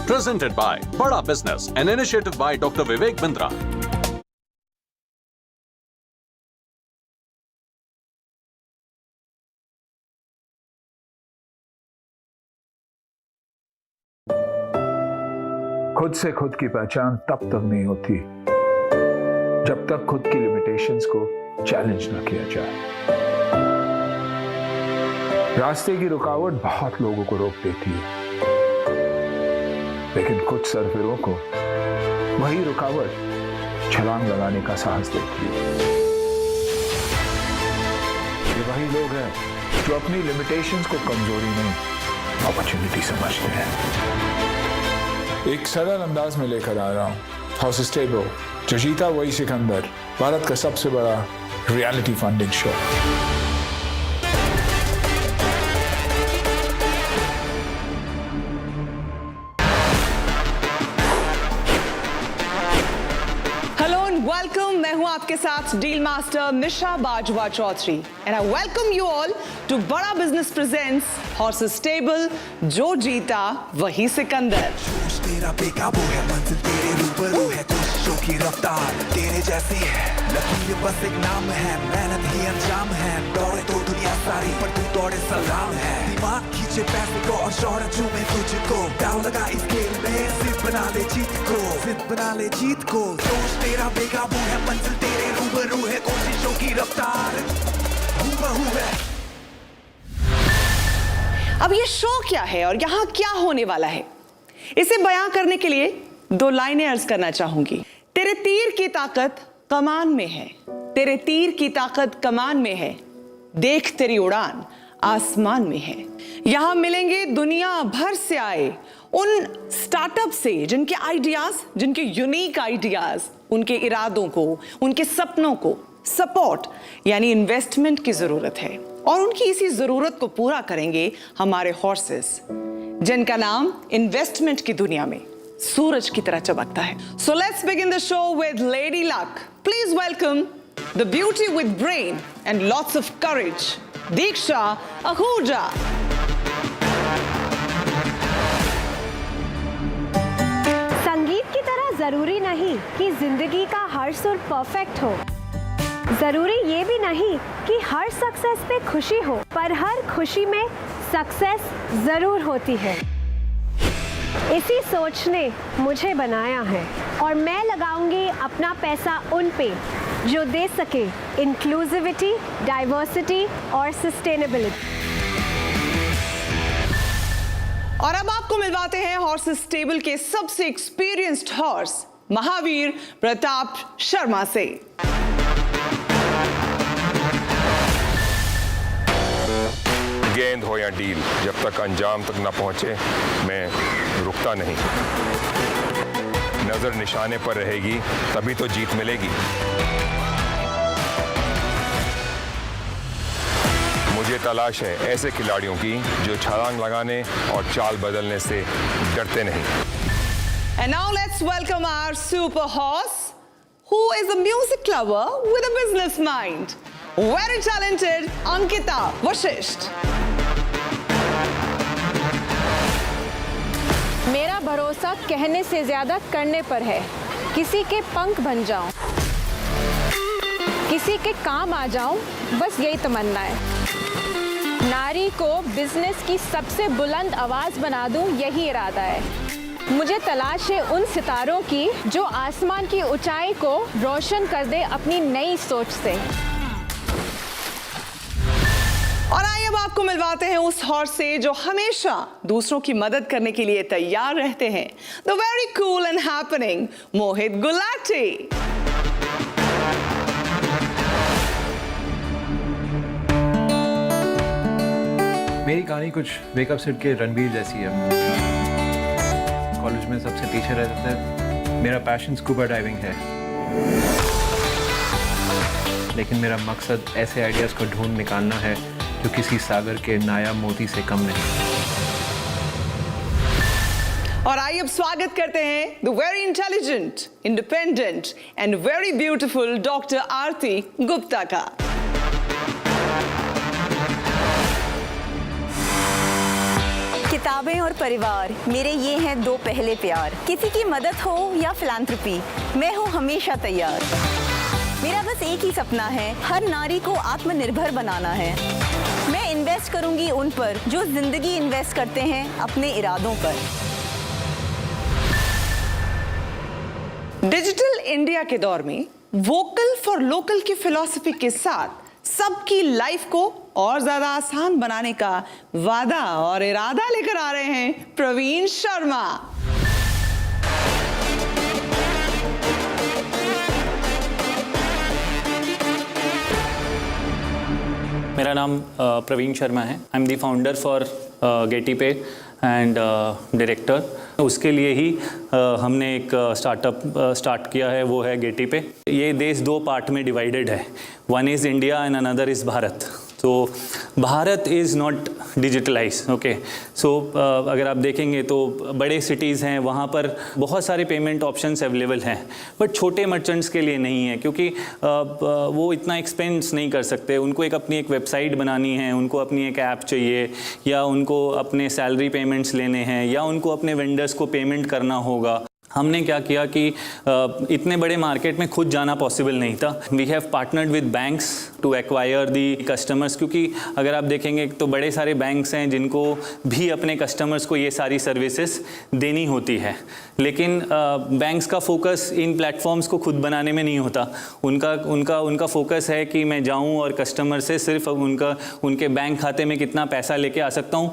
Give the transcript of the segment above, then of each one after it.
Presented by Bada Business, an initiative by Dr. Vivek Bindra. खुद से खुद की पहचान तब तक नहीं होती जब तक खुद की लिमिटेशंस को चैलेंज ना किया जाए। रास्ते की रुकावट बहुत लोगों को रोक देती है, लेकिन कुछ सरफिरों को वही रुकावट छलांग लगाने का साहस देती है। ये वही लोग हैं जो अपनी लिमिटेशंस को कमजोरी नहीं, अपॉर्चुनिटी समझते हैं। एक सरल अंदाज में लेकर आ रहा हूं हाउस स्टेबल, जो जीता वही सिकंदर, भारत का सबसे बड़ा reality funding show. Hello and welcome, मैं हूं आपके साथ deal master Nisha Bajwa Chaudhary and I welcome you all to Bada business presents horse stable, जो जीता वही सिकंदर। तेरा बेकाबू है, मंजिल तेरे रूबरू है, कोशिशों की रफ्तार तेरे जैसी है, लकीर बस एक नाम है, मेहनत ही अंजाम है, दौड़े तो दुनिया सारी पर तू दौड़े सलाम है, दिमाग खींचे पैसे को और शोहरत चूमे तुझको, दाव लगा इस खेल में, जिद बना ले जीत को, जिद बना ले जीत को, जोश तेरा बेकाबू है, मंजिल तेरे रूबरू है, कोशिशों की रफ्तार हूबहू है। अब ये शो क्या है और यहाँ क्या होने वाला है, इसे बयां करने के लिए दो लाइनें अर्ज करना चाहूंगी। तेरे तीर की ताकत कमान में है, तेरे तीर की ताकत कमान में है, देख तेरी उड़ान आसमान में है। यहां मिलेंगे दुनिया भर से आए उन स्टार्टअप से जिनके आइडियाज, जिनके यूनिक आइडियाज, उनके इरादों को, उनके सपनों को सपोर्ट यानी इन्वेस्टमेंट की जरूरत है, और उनकी इसी जरूरत को पूरा करेंगे हमारे हॉर्सेस, जिनका नाम इन्वेस्टमेंट की दुनिया में सूरज की तरह चमकता है। So let's begin the show with lady luck. Please welcome the beauty with brain and lots of courage, Diksha Ahuja. संगीत की तरह जरूरी नहीं कि जिंदगी का हर सुर परफेक्ट हो, जरूरी ये भी नहीं कि हर सक्सेस पे खुशी हो, पर हर खुशी में सक्सेस जरूर होती है। इसी सोच ने मुझे बनाया है और मैं लगाऊंगी अपना पैसा उन पे जो दे सके इंक्लूसिविटी, डाइवर्सिटी और सस्टेनेबिलिटी। और अब आपको मिलवाते हैं हॉर्स स्टेबल के सबसे एक्सपीरियंस्ड हॉर्स महावीर प्रताप शर्मा से। गेंद हो या डील, जब तक अंजाम तक न पहुंचे मैं रुकता नहीं। नजर निशाने पर रहेगी तभी तो जीत मिलेगी। मुझे तलाश है ऐसे खिलाड़ियों की जो छलांग लगाने और चाल बदलने से डरते नहीं। And now let's welcome our super horse, who is a music lover with a business mind. Very talented Ankita Vashisht. मेरा भरोसा कहने से ज्यादा करने पर है। किसी के पंख बन जाऊं, किसी के काम आ जाऊं, बस यही तमन्ना है। नारी को बिजनेस की सबसे बुलंद आवाज बना दूं, यही इरादा है। मुझे तलाश है उन सितारों की जो आसमान की ऊंचाई को रोशन कर दे अपनी नई सोच से। और आइए अब आपको मिलवाते हैं उस हॉर्स से जो हमेशा दूसरों की मदद करने के लिए तैयार रहते हैं। The very cool and happening Mohit Gulati. मेरी कहानी कुछ वेकअप सेट के रणबीर जैसी है। कॉलेज में सबसे पीछे रहता है। मेरा पैशन स्कूबा डाइविंग है, लेकिन मेरा मकसद ऐसे आइडियाज को ढूंढ निकालना है जो किसी सागर के नायाब मोती से कम नहीं। और आइए अब स्वागत करते हैं the very intelligent, independent and very beautiful doctor Aarti Gupta का। किताबें और परिवार मेरे ये हैं दो पहले प्यार। किसी की मदद हो या फिलैंथ्रोपी, मैं हूँ हमेशा तैयार। मेरा बस एक ही सपना है, हर नारी को आत्मनिर्भर बनाना है। मैं इन्वेस्ट करूंगी उन पर जो जिंदगी इन्वेस्ट करते हैं अपने इरादों पर। डिजिटल इंडिया के दौर में वोकल फॉर लोकल की फिलॉसफी के साथ सबकी लाइफ को और ज्यादा आसान बनाने का वादा और इरादा लेकर आ रहे हैं प्रवीण शर्मा। मेरा नाम प्रवीण शर्मा है। I am the founder for Getepay and director. उसके लिए ही हमने एक स्टार्टअप स्टार्ट किया है, वो है गेटीपे। ये देश दो पार्ट में डिवाइडेड है, one is India and another is Bharat. तो Bharat is not digitalize, okay. So अगर आप देखेंगे तो बड़े सिटीज़ हैं, वहाँ पर बहुत सारे पेमेंट ऑप्शंस अवेलेबल हैं, बट छोटे मर्चेंट्स के लिए नहीं है, क्योंकि वो इतना एक्सपेंस नहीं कर सकते। उनको अपनी एक वेबसाइट बनानी है, उनको अपनी एक ऐप चाहिए, या उनको अपने सैलरी पेमेंट्स लेने हैं, या उनको अपने वेंडर्स को पेमेंट करना होगा। हमने क्या किया कि इतने बड़े मार्केट में खुद जाना पॉसिबल नहीं था। We have partnered with banks to acquire the customers, क्योंकि अगर आप देखेंगे तो बड़े सारे बैंक्स हैं जिनको भी अपने कस्टमर्स को ये सारी सर्विसेज देनी होती है, लेकिन बैंक्स का फोकस इन प्लेटफॉर्म्स को खुद बनाने में नहीं होता। उनका फोकस है कि मैं जाऊं और कस्टमर से सिर्फ उनके बैंक खाते में कितना पैसा लेके आ सकता हूं,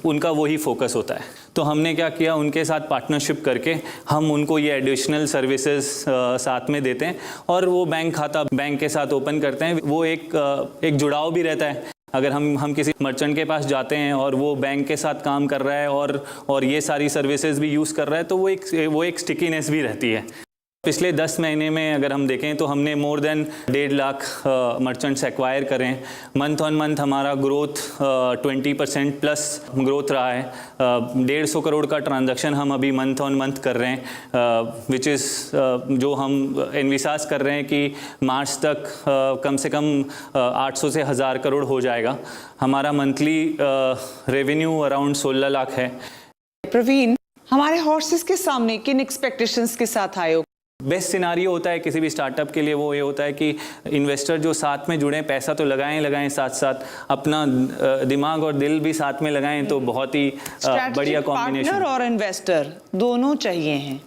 उनका वही फोकस होता है। तो हमने क्या किया, उनके साथ पार्टनरशिप करके हम उनको ये एडिशनल सर्विसेज साथ में देते हैं, और वो बैंक खाता बैंक के साथ ओपन करते हैं। वो एक जुड़ाव भी रहता है। अगर हम किसी मर्चेंट के पास जाते हैं और वो बैंक के साथ काम कर रहा है और ये सारी सर्विसेज भी यूज़ कर रहा है, तो वो एक स्टिकीनेस भी रहती है। पिछले 10 महीने में अगर हम देखें तो हमने more than 1.5 lakh merchants acquire करें। मंथ ऑन मंथ हमारा ग्रोथ 20% प्लस ग्रोथ रहा है। 150 करोड़ का ट्रांजैक्शन हम अभी मंथ ऑन मंथ कर रहे हैं, विच इज़ जो हम एनविसाज कर रहे हैं कि मार्च तक कम से कम 800 से 1000 करोड़ हो जाएगा। हमारा मंथली रेवेन्यू अराउंड 16 लाख है। प्रवीण, हमारे हॉर्सेस के सामने किन एक्सपेक्टेशंस के साथ आए हो? बेस्ट सिनारियो होता है किसी भी स्टार्टअप के लिए, वो ये होता है कि इन्वेस्टर जो साथ में जुड़े, पैसा तो लगाएं साथ साथ अपना दिमाग और दिल भी साथ में लगाएं, तो बहुत ही बढ़िया कॉम्बिनेशन। पार्टनर और इन्वेस्टर दोनों चाहिए हैं।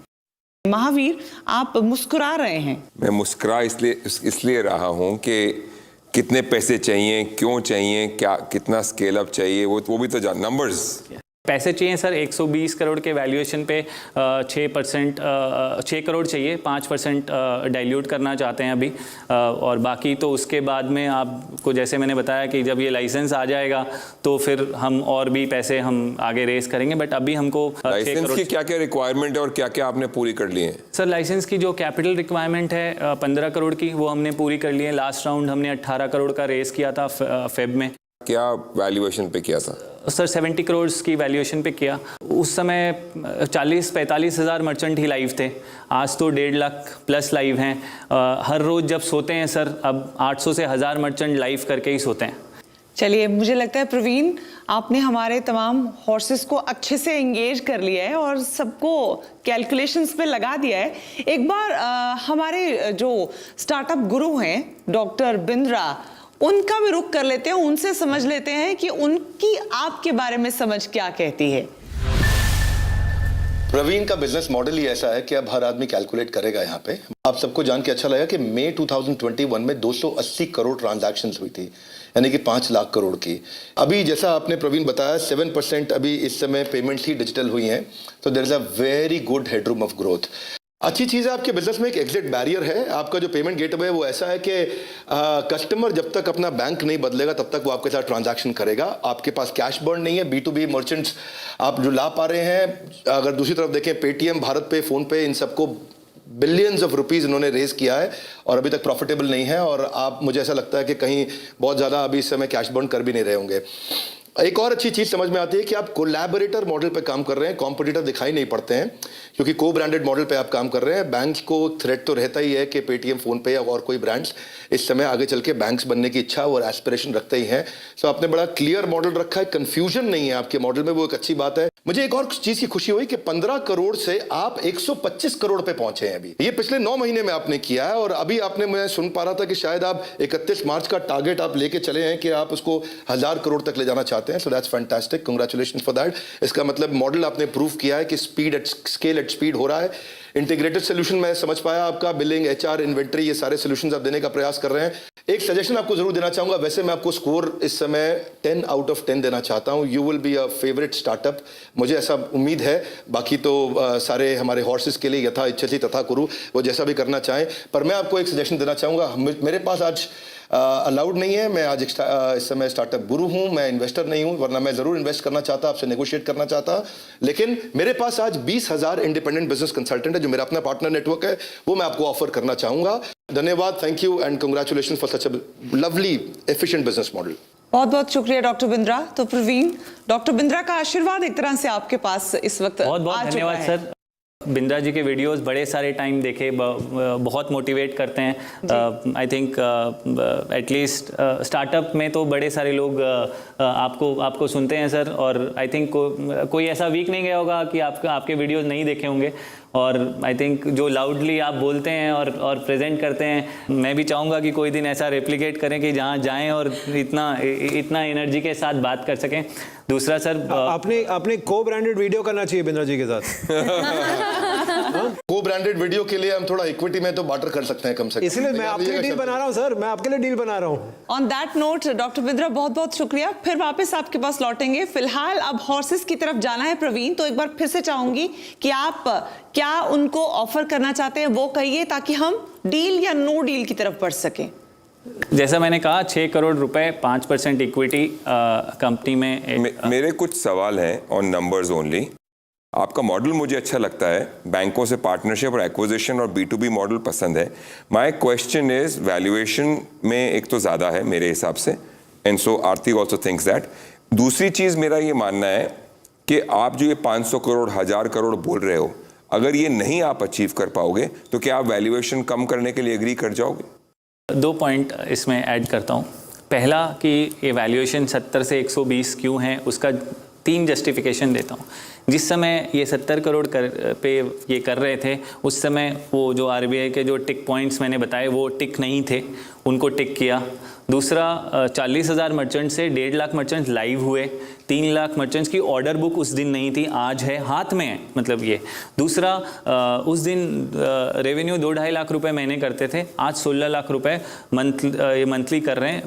महावीर, आप मुस्कुरा रहे हैं। मैं मुस्कुरा इसलिए रहा हूँ कि कितने पैसे चाहिए, क्यों चाहिए, क्या कितना स्केल अप चाहिए, वो भी तो जान नंबर्स। पैसे चाहिए सर 120 करोड़ के वैल्यूएशन पे 6 करोड़ चाहिए, 5% डाइल्यूट करना चाहते हैं अभी, और बाकी तो उसके बाद में आपको जैसे मैंने बताया कि जब ये लाइसेंस आ जाएगा तो फिर हम और भी पैसे हम आगे रेस करेंगे। बट अभी हमको लाइसेंस की क्या क्या रिक्वायरमेंट है और क्या क्या आपने पूरी कर ली है? सर लाइसेंस की जो कैपिटल रिक्वायरमेंट है 15 करोड़ की, वो हमने पूरी कर ली है। लास्ट राउंड हमने 18 करोड़ का रेस किया था फेब में। क्या वैल्यूएशन पे किया था? सर 70 करोड़ की वैल्यूएशन पे किया। उस समय 40-45 हज़ार मर्चेंट ही लाइव थे, आज तो 1.5 लाख प्लस लाइव हैं। हर रोज़ जब सोते हैं सर, अब 800 से 1000 मर्चेंट लाइव करके ही सोते हैं। चलिए, मुझे लगता है प्रवीण आपने हमारे तमाम हॉर्सेस को अच्छे से एंगेज कर लिया है और सबको कैलकुलेशंस पे लगा दिया है। एक बार हमारे जो स्टार्टअप गुरु हैं डॉक्टर बिंद्रा, उनका भी रुख कर लेते हैं, उनसे समझ लेते हैं कि उनकी आपके बारे में समझ क्या कहती है। प्रवीण का बिजनेस मॉडल ही ऐसा है कि अब हर आदमी कैलकुलेट करेगा। यहाँ पे आप सबको जान के अच्छा लगा कि मई 2021 में 280 करोड़ ट्रांजैक्शंस हुई थी, यानी कि 5 लाख करोड़ की। अभी जैसा आपने प्रवीण बताया 7% अभी इस समय पेमेंट्स ही डिजिटल हुई हैं, तो there is a very good headroom of growth. अच्छी चीज़ है आपके बिजनेस में एक एग्जिट बैरियर है। आपका जो पेमेंट गेटवे है वो ऐसा है कि कस्टमर जब तक अपना बैंक नहीं बदलेगा तब तक वो आपके साथ ट्रांजैक्शन करेगा। आपके पास कैश बर्न नहीं है। B2B मर्चेंट्स आप जो ला पा रहे हैं, अगर दूसरी तरफ देखें पेटीएम, भारत पे, फोन पे, इन सबको बिलियंस ऑफ रुपीज़ इन्होंने रेज किया है और अभी तक प्रॉफिटेबल नहीं है। और आप, मुझे ऐसा लगता है कि कहीं बहुत ज़्यादा अभी इस समय कैश बर्न कर भी नहीं रहे होंगे। एक और अच्छी चीज समझ में आती है कि आप कोलैबोरेटर मॉडल पे काम कर रहे हैं, कॉम्पिटिटर दिखाई नहीं पड़ते हैं, क्योंकि को ब्रांडेड मॉडल पे आप काम कर रहे हैं। बैंक्स को थ्रेट तो रहता ही है कि पेटीएम, फोन पे या और कोई ब्रांड्स इस समय आगे चल के बैंक्स बनने की इच्छा और एस्पिरेशन रखते ही हैं। सो आपने बड़ा क्लियर मॉडल रखा है, कंफ्यूजन नहीं है आपके मॉडल में, वो एक अच्छी बात है। मुझे एक और चीज की खुशी हुई कि 15 करोड़ से आप 125 करोड़ पे पहुंचे हैं अभी। ये पिछले 9 महीने में आपने किया है, और अभी आपने, मैं सुन पा रहा था कि शायद आप 31 मार्च का टारगेट आप लेके चले हैं कि आप उसको 1000 करोड़ तक ले जाना चाहते हैं। So that's fantastic, congratulations for that. इसका मतलब मॉडल आपने प्रूव किया है कि speed at scale at speed हो रहा है। इंटीग्रेटेड सोल्यूशन मैं समझ पाया आपका, बिलिंग, एचआर, इन्वेंट्री, ये सारे सोल्यूशंस आप देने का प्रयास कर रहे हैं। एक सजेशन आपको जरूर देना चाहूंगा, वैसे मैं आपको स्कोर इस समय 10 आउट ऑफ 10 देना चाहता हूं। You will be a favourite startup, मुझे ऐसा उम्मीद है। बाकी तो सारे हमारे हॉर्सेस के लिए यथा इच्छति तथा कुरु, वो जैसा भी करना चाहें। पर मैं आपको एक सजेशन देना चाहूंगा, मेरे पास आज अलाउड नहीं है, मैं आज इस समय स्टार्टअप गुरु हूं, मैं इन्वेस्टर नहीं हूं, वरना मैं जरूर इन्वेस्ट करना चाहता, आपसे नेगोशिएट करना चाहता। लेकिन मेरे पास आज 20,000 इंडिपेंडेंट बिजनेस कंसल्टेंट है, जो मेरा अपना पार्टनर नेटवर्क है, वो मैं आपको ऑफर करना चाहूंगा। धन्यवाद, thank you and congratulation for such a lovely efficient business model. बहुत बहुत शुक्रिया डॉक्टर बिंद्रा। तो प्रवीण, डॉक्टर बिंद्रा का आशीर्वाद एक तरह से आपके पास इस वक्त बहुत बहुत धन्यवाद सर। बिंद्रा जी के वीडियोस बड़े सारे टाइम देखे, बहुत मोटिवेट करते हैं। आई थिंक एटलीस्ट स्टार्टअप में तो बड़े सारे लोग आपको सुनते हैं सर, और आई थिंक कोई ऐसा वीक नहीं गया होगा कि आपके वीडियोस नहीं देखे होंगे। और आई थिंक जो लाउडली आप बोलते हैं और प्रेजेंट करते हैं, मैं भी चाहूँगा कि कोई दिन ऐसा रेप्लिकेट करें कि जहाँ जाएं और इतना एनर्जी के साथ बात कर सकें। दूसरा सर, आपने को ब्रांडेड वीडियो करना चाहिए बिंद्रा जी के साथ। को ब्रांडेड वीडियो के लिए हम थोड़ा इक्विटी में तो बार्टर कर सकते हैं कम से कम। इसलिए मैं आपके लिए डील बना रहा हूँ सर, मैं आपके लिए डील बना रहा हूँ। On that note doctor Bindra, बहुत बहुत शुक्रिया। फिर वापस आपके पास लौटेंगे। फिलहाल अब हॉर्सेस की तरफ जाना है प्रवीण, तो एक बार फिर से चाहूंगी कि आप क्या उनको ऑफर करना चाहते हैं वो कहिए, ताकि हम डील या नो डील की तरफ बढ़ सकें। जैसा मैंने कहा, 6 करोड़ रुपए, 5% इक्विटी कंपनी में। मेरे कुछ सवाल हैं ऑन नंबर्स ओनली। आपका मॉडल मुझे अच्छा लगता है, बैंकों से पार्टनरशिप और एक्विजिशन और B2B मॉडल पसंद है। माय क्वेश्चन इज, वैल्यूएशन में एक तो ज़्यादा है मेरे हिसाब से, and so Aarti also thinks that. दूसरी चीज़ मेरा ये मानना है कि आप जो ये 500 करोड़ 1000 करोड़ बोल रहे हो, अगर ये नहीं आप अचीव कर पाओगे तो क्या आप वैल्यूएशन कम करने के लिए एग्री कर जाओगे? 2 पॉइंट इसमें ऐड करता हूँ। पहला कि ये वैल्यूएशन 70 से 120 क्यों है, उसका 3 जस्टिफिकेशन देता हूँ। जिस समय ये 70 करोड़ पे ये कर रहे थे, उस समय वो जो RBI के जो टिक पॉइंट्स मैंने बताए वो टिक नहीं थे, उनको टिक किया। दूसरा, 40,000 मर्चेंट से 1.5 लाख मर्चेंट्स लाइव हुए। 3 लाख मर्चेंट्स की ऑर्डर बुक उस दिन नहीं थी, आज है, हाथ में है, मतलब ये। दूसरा, उस दिन रेवेन्यू 2-2.5 लाख रुपए महीने करते थे, आज 16 लाख रुपए मंथली कर रहे हैं।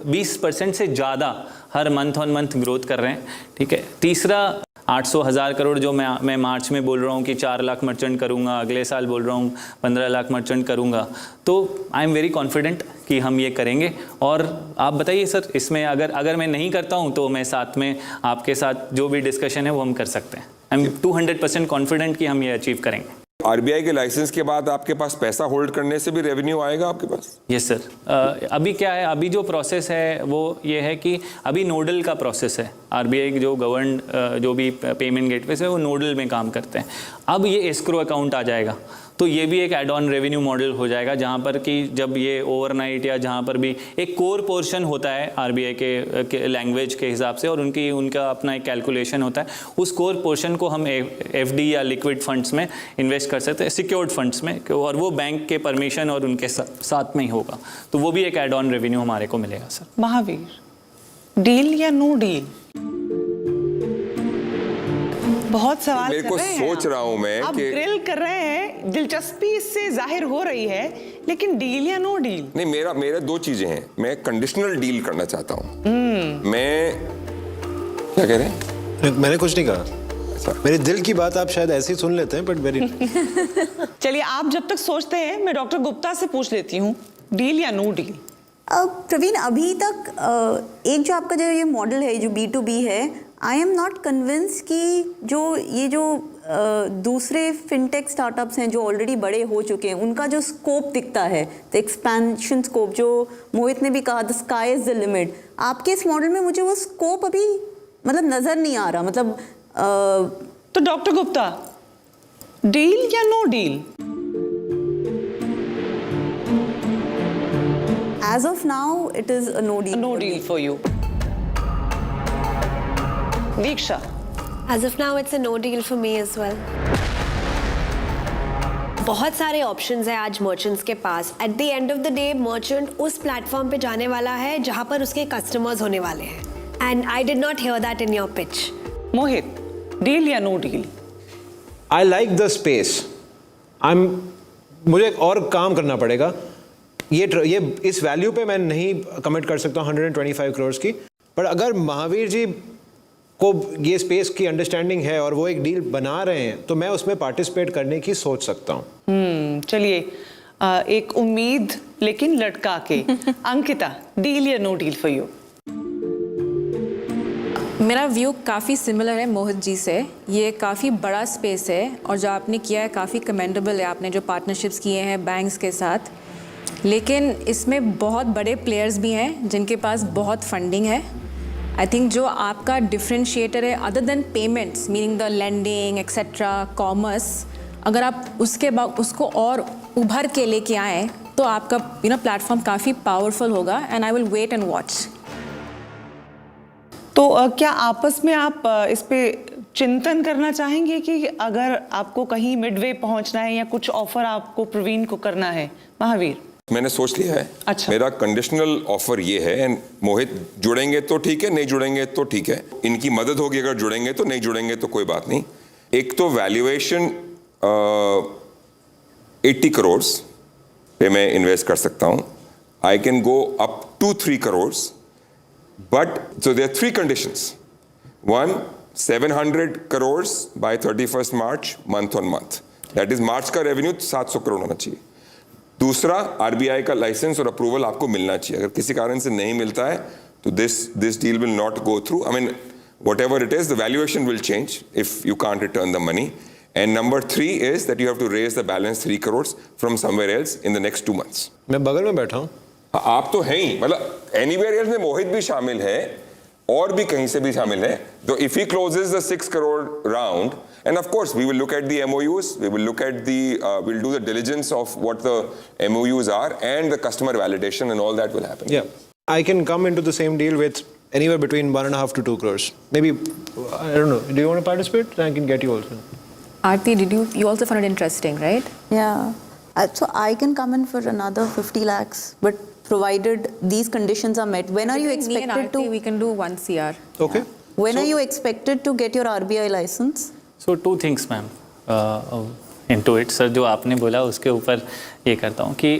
20% से ज़्यादा हर मंथ ऑन मंथ ग्रोथ कर रहे हैं, ठीक है। तीसरा, 800,000 करोड़ जो मैं मार्च में बोल रहा हूँ कि 4 लाख मर्चेंट करूँगा, अगले साल बोल रहा हूँ 15 लाख मर्चेंट करूँगा, तो आई एम वेरी कॉन्फिडेंट कि हम ये करेंगे। और आप बताइए सर, इसमें अगर मैं नहीं करता हूँ तो मैं साथ में आपके साथ जो भी डिस्कशन है वो हम कर सकते हैं। आई एम 200% कॉन्फिडेंट कि हम ये अचीव करेंगे। RBI के लाइसेंस के बाद आपके पास पैसा होल्ड करने से भी रेवेन्यू आएगा आपके पास? Yes sir. अभी क्या है, अभी जो प्रोसेस है वो ये है कि अभी नोडल का प्रोसेस है। RBI जो गवर्न जो भी पेमेंट गेटवेज है वो नोडल में काम करते हैं। अब ये एस्क्रो अकाउंट आ जाएगा, तो ये भी एक एड ऑन रेवेन्यू मॉडल हो जाएगा, जहाँ पर कि जब ये ओवरनाइट या जहाँ पर भी एक कोर पोर्शन होता है RBI के लैंग्वेज के हिसाब से, और उनका अपना एक कैलकुलेशन होता है, उस कोर पोर्शन को हम FD या लिक्विड फंड्स में इन्वेस्ट कर सकते हैं, सिक्योर्ड फंड्स में, और वो बैंक के परमिशन और उनके साथ में ही होगा। तो वो भी एक एड ऑन रेवेन्यू हमारे को मिलेगा सर। महावीर, डील या नो डील? बहुत सवाल मेरे को सोच रहा हूं मैं आप कि ग्रिल कर रहे हैं, दिलचस्पी इससे जाहिर हो रही है, लेकिन डील या नो डील? नहीं, मेरे 2 चीजें हैं। मैं कंडीशनल डील करना चाहता हूं। मैं क्या कह रहे हैं? मैंने कुछ नहीं कहा, मेरे दिल की बात आप शायद ऐसे ही सुन लेते हैं, बट वेरी चलिए, आप जब तक सोचते हैं मैं डॉक्टर गुप्ता से पूछ लेती हूँ, डील या नो डील? प्रवीण, अभी तक एक जो आपका जो ये मॉडल है जो B2B है, आई एम नॉट कन्विंस कि जो दूसरे फिनटेक स्टार्टअप्स हैं जो ऑलरेडी बड़े हो चुके हैं, उनका जो स्कोप दिखता है, द एक्सपेंशन स्कोप, जो मोहित ने भी कहा the sky is the limit, आपके इस मॉडल में मुझे वो स्कोप अभी मतलब नज़र नहीं आ रहा, मतलब तो डॉक्टर गुप्ता, डील या no deal? As of now it is a no deal. No deal for you. Diksha? As of now, it's a no deal for me as well. बहुत सारे ऑप्शंस हैं आज मर्चेंट्स के पास। At the end of the day merchant उस platform पे जाने वाला है जहाँ पर उसके कस्टमर्स होने वाले हैं। And I did not hear that in your pitch. Mohit, deal या no deal? I like the space. मुझे और काम करना पड़ेगा। ये इस वैल्यू पे मैं नहीं कमिट कर सकता 125 करोड़ की, पर अगर महावीर जी को ये स्पेस की अंडरस्टैंडिंग है और वो एक डील बना रहे हैं तो मैं उसमें पार्टिसिपेट करने की सोच सकता हूँ। चलिए, एक उम्मीद लेकिन लटका के। अंकिता, डील या नो डील फॉर यू? मेरा व्यू काफ़ी सिमिलर है मोहित जी से। ये काफ़ी बड़ा स्पेस है और जो आपने किया है काफ़ी कमेंडेबल है। आपने जो पार्टनरशिप्स किए हैं बैंक्स के साथ, लेकिन इसमें बहुत बड़े प्लेयर्स भी हैं जिनके पास बहुत फंडिंग है। आई थिंक जो आपका डिफरेंशिएटर है other than payments, meaning the lending etcetera commerce, अगर आप उसको और उभर के लेके आएँ तो आपका प्लेटफॉर्म काफ़ी पावरफुल होगा। And I will wait and watch. तो क्या आपस में आप इस पे चिंतन करना चाहेंगे कि अगर आपको कहीं मिडवे पहुंचना है या कुछ ऑफर आपको प्रवीण को करना है? महावीर? मैंने सोच लिया है। अच्छा। मेरा कंडीशनल ऑफर ये है, एंड मोहित जुड़ेंगे तो ठीक है, नहीं जुड़ेंगे तो ठीक है, इनकी मदद होगी अगर जुड़ेंगे तो, नहीं जुड़ेंगे तो कोई बात नहीं। एक तो वैल्यूएशन 80 करोड़ पे मैं इन्वेस्ट कर सकता हूँ। I can go up to 3 crore, but so there 3 conditions. 1, 700 crore by 31 March month on month, that is March का रेवेन्यू 700 करोड़ होना चाहिए। दूसरा, आरबीआई का लाइसेंस और अप्रूवल आपको मिलना चाहिए। अगर किसी कारण से नहीं मिलता है तो this deal will not go through. I mean whatever it is, the valuation will change if you can't return the money. And number 3 is that you have to raise the balance 3 crores from somewhere else in the next 2 months. मैं बगल में बैठा हूँ। आप तो हैं ही, मतलब anywhere else में मोहित भी शामिल है और भी कहीं से भी शामिल है। तो if he closes the 6 crore round, and of course we will look at the MOUs, we will look at the we'll do the diligence of what the MOUs are and the customer validation, and all that will happen. Yeah, I can come into the same deal with anywhere between 1.5 to 2 crores. Maybe, I don't know. Do you want to participate? I can get you also. Aarti, you also found it interesting, right? Yeah. So I can come in for another 50 lakhs, but provided these conditions are met. When are you expected to? We can do 1 CR. Okay. When are you expected to get your RBI license? So 2 things, ma'am, into it. Sir, जो आपने बोला उसके ऊपर ये करता हूँ कि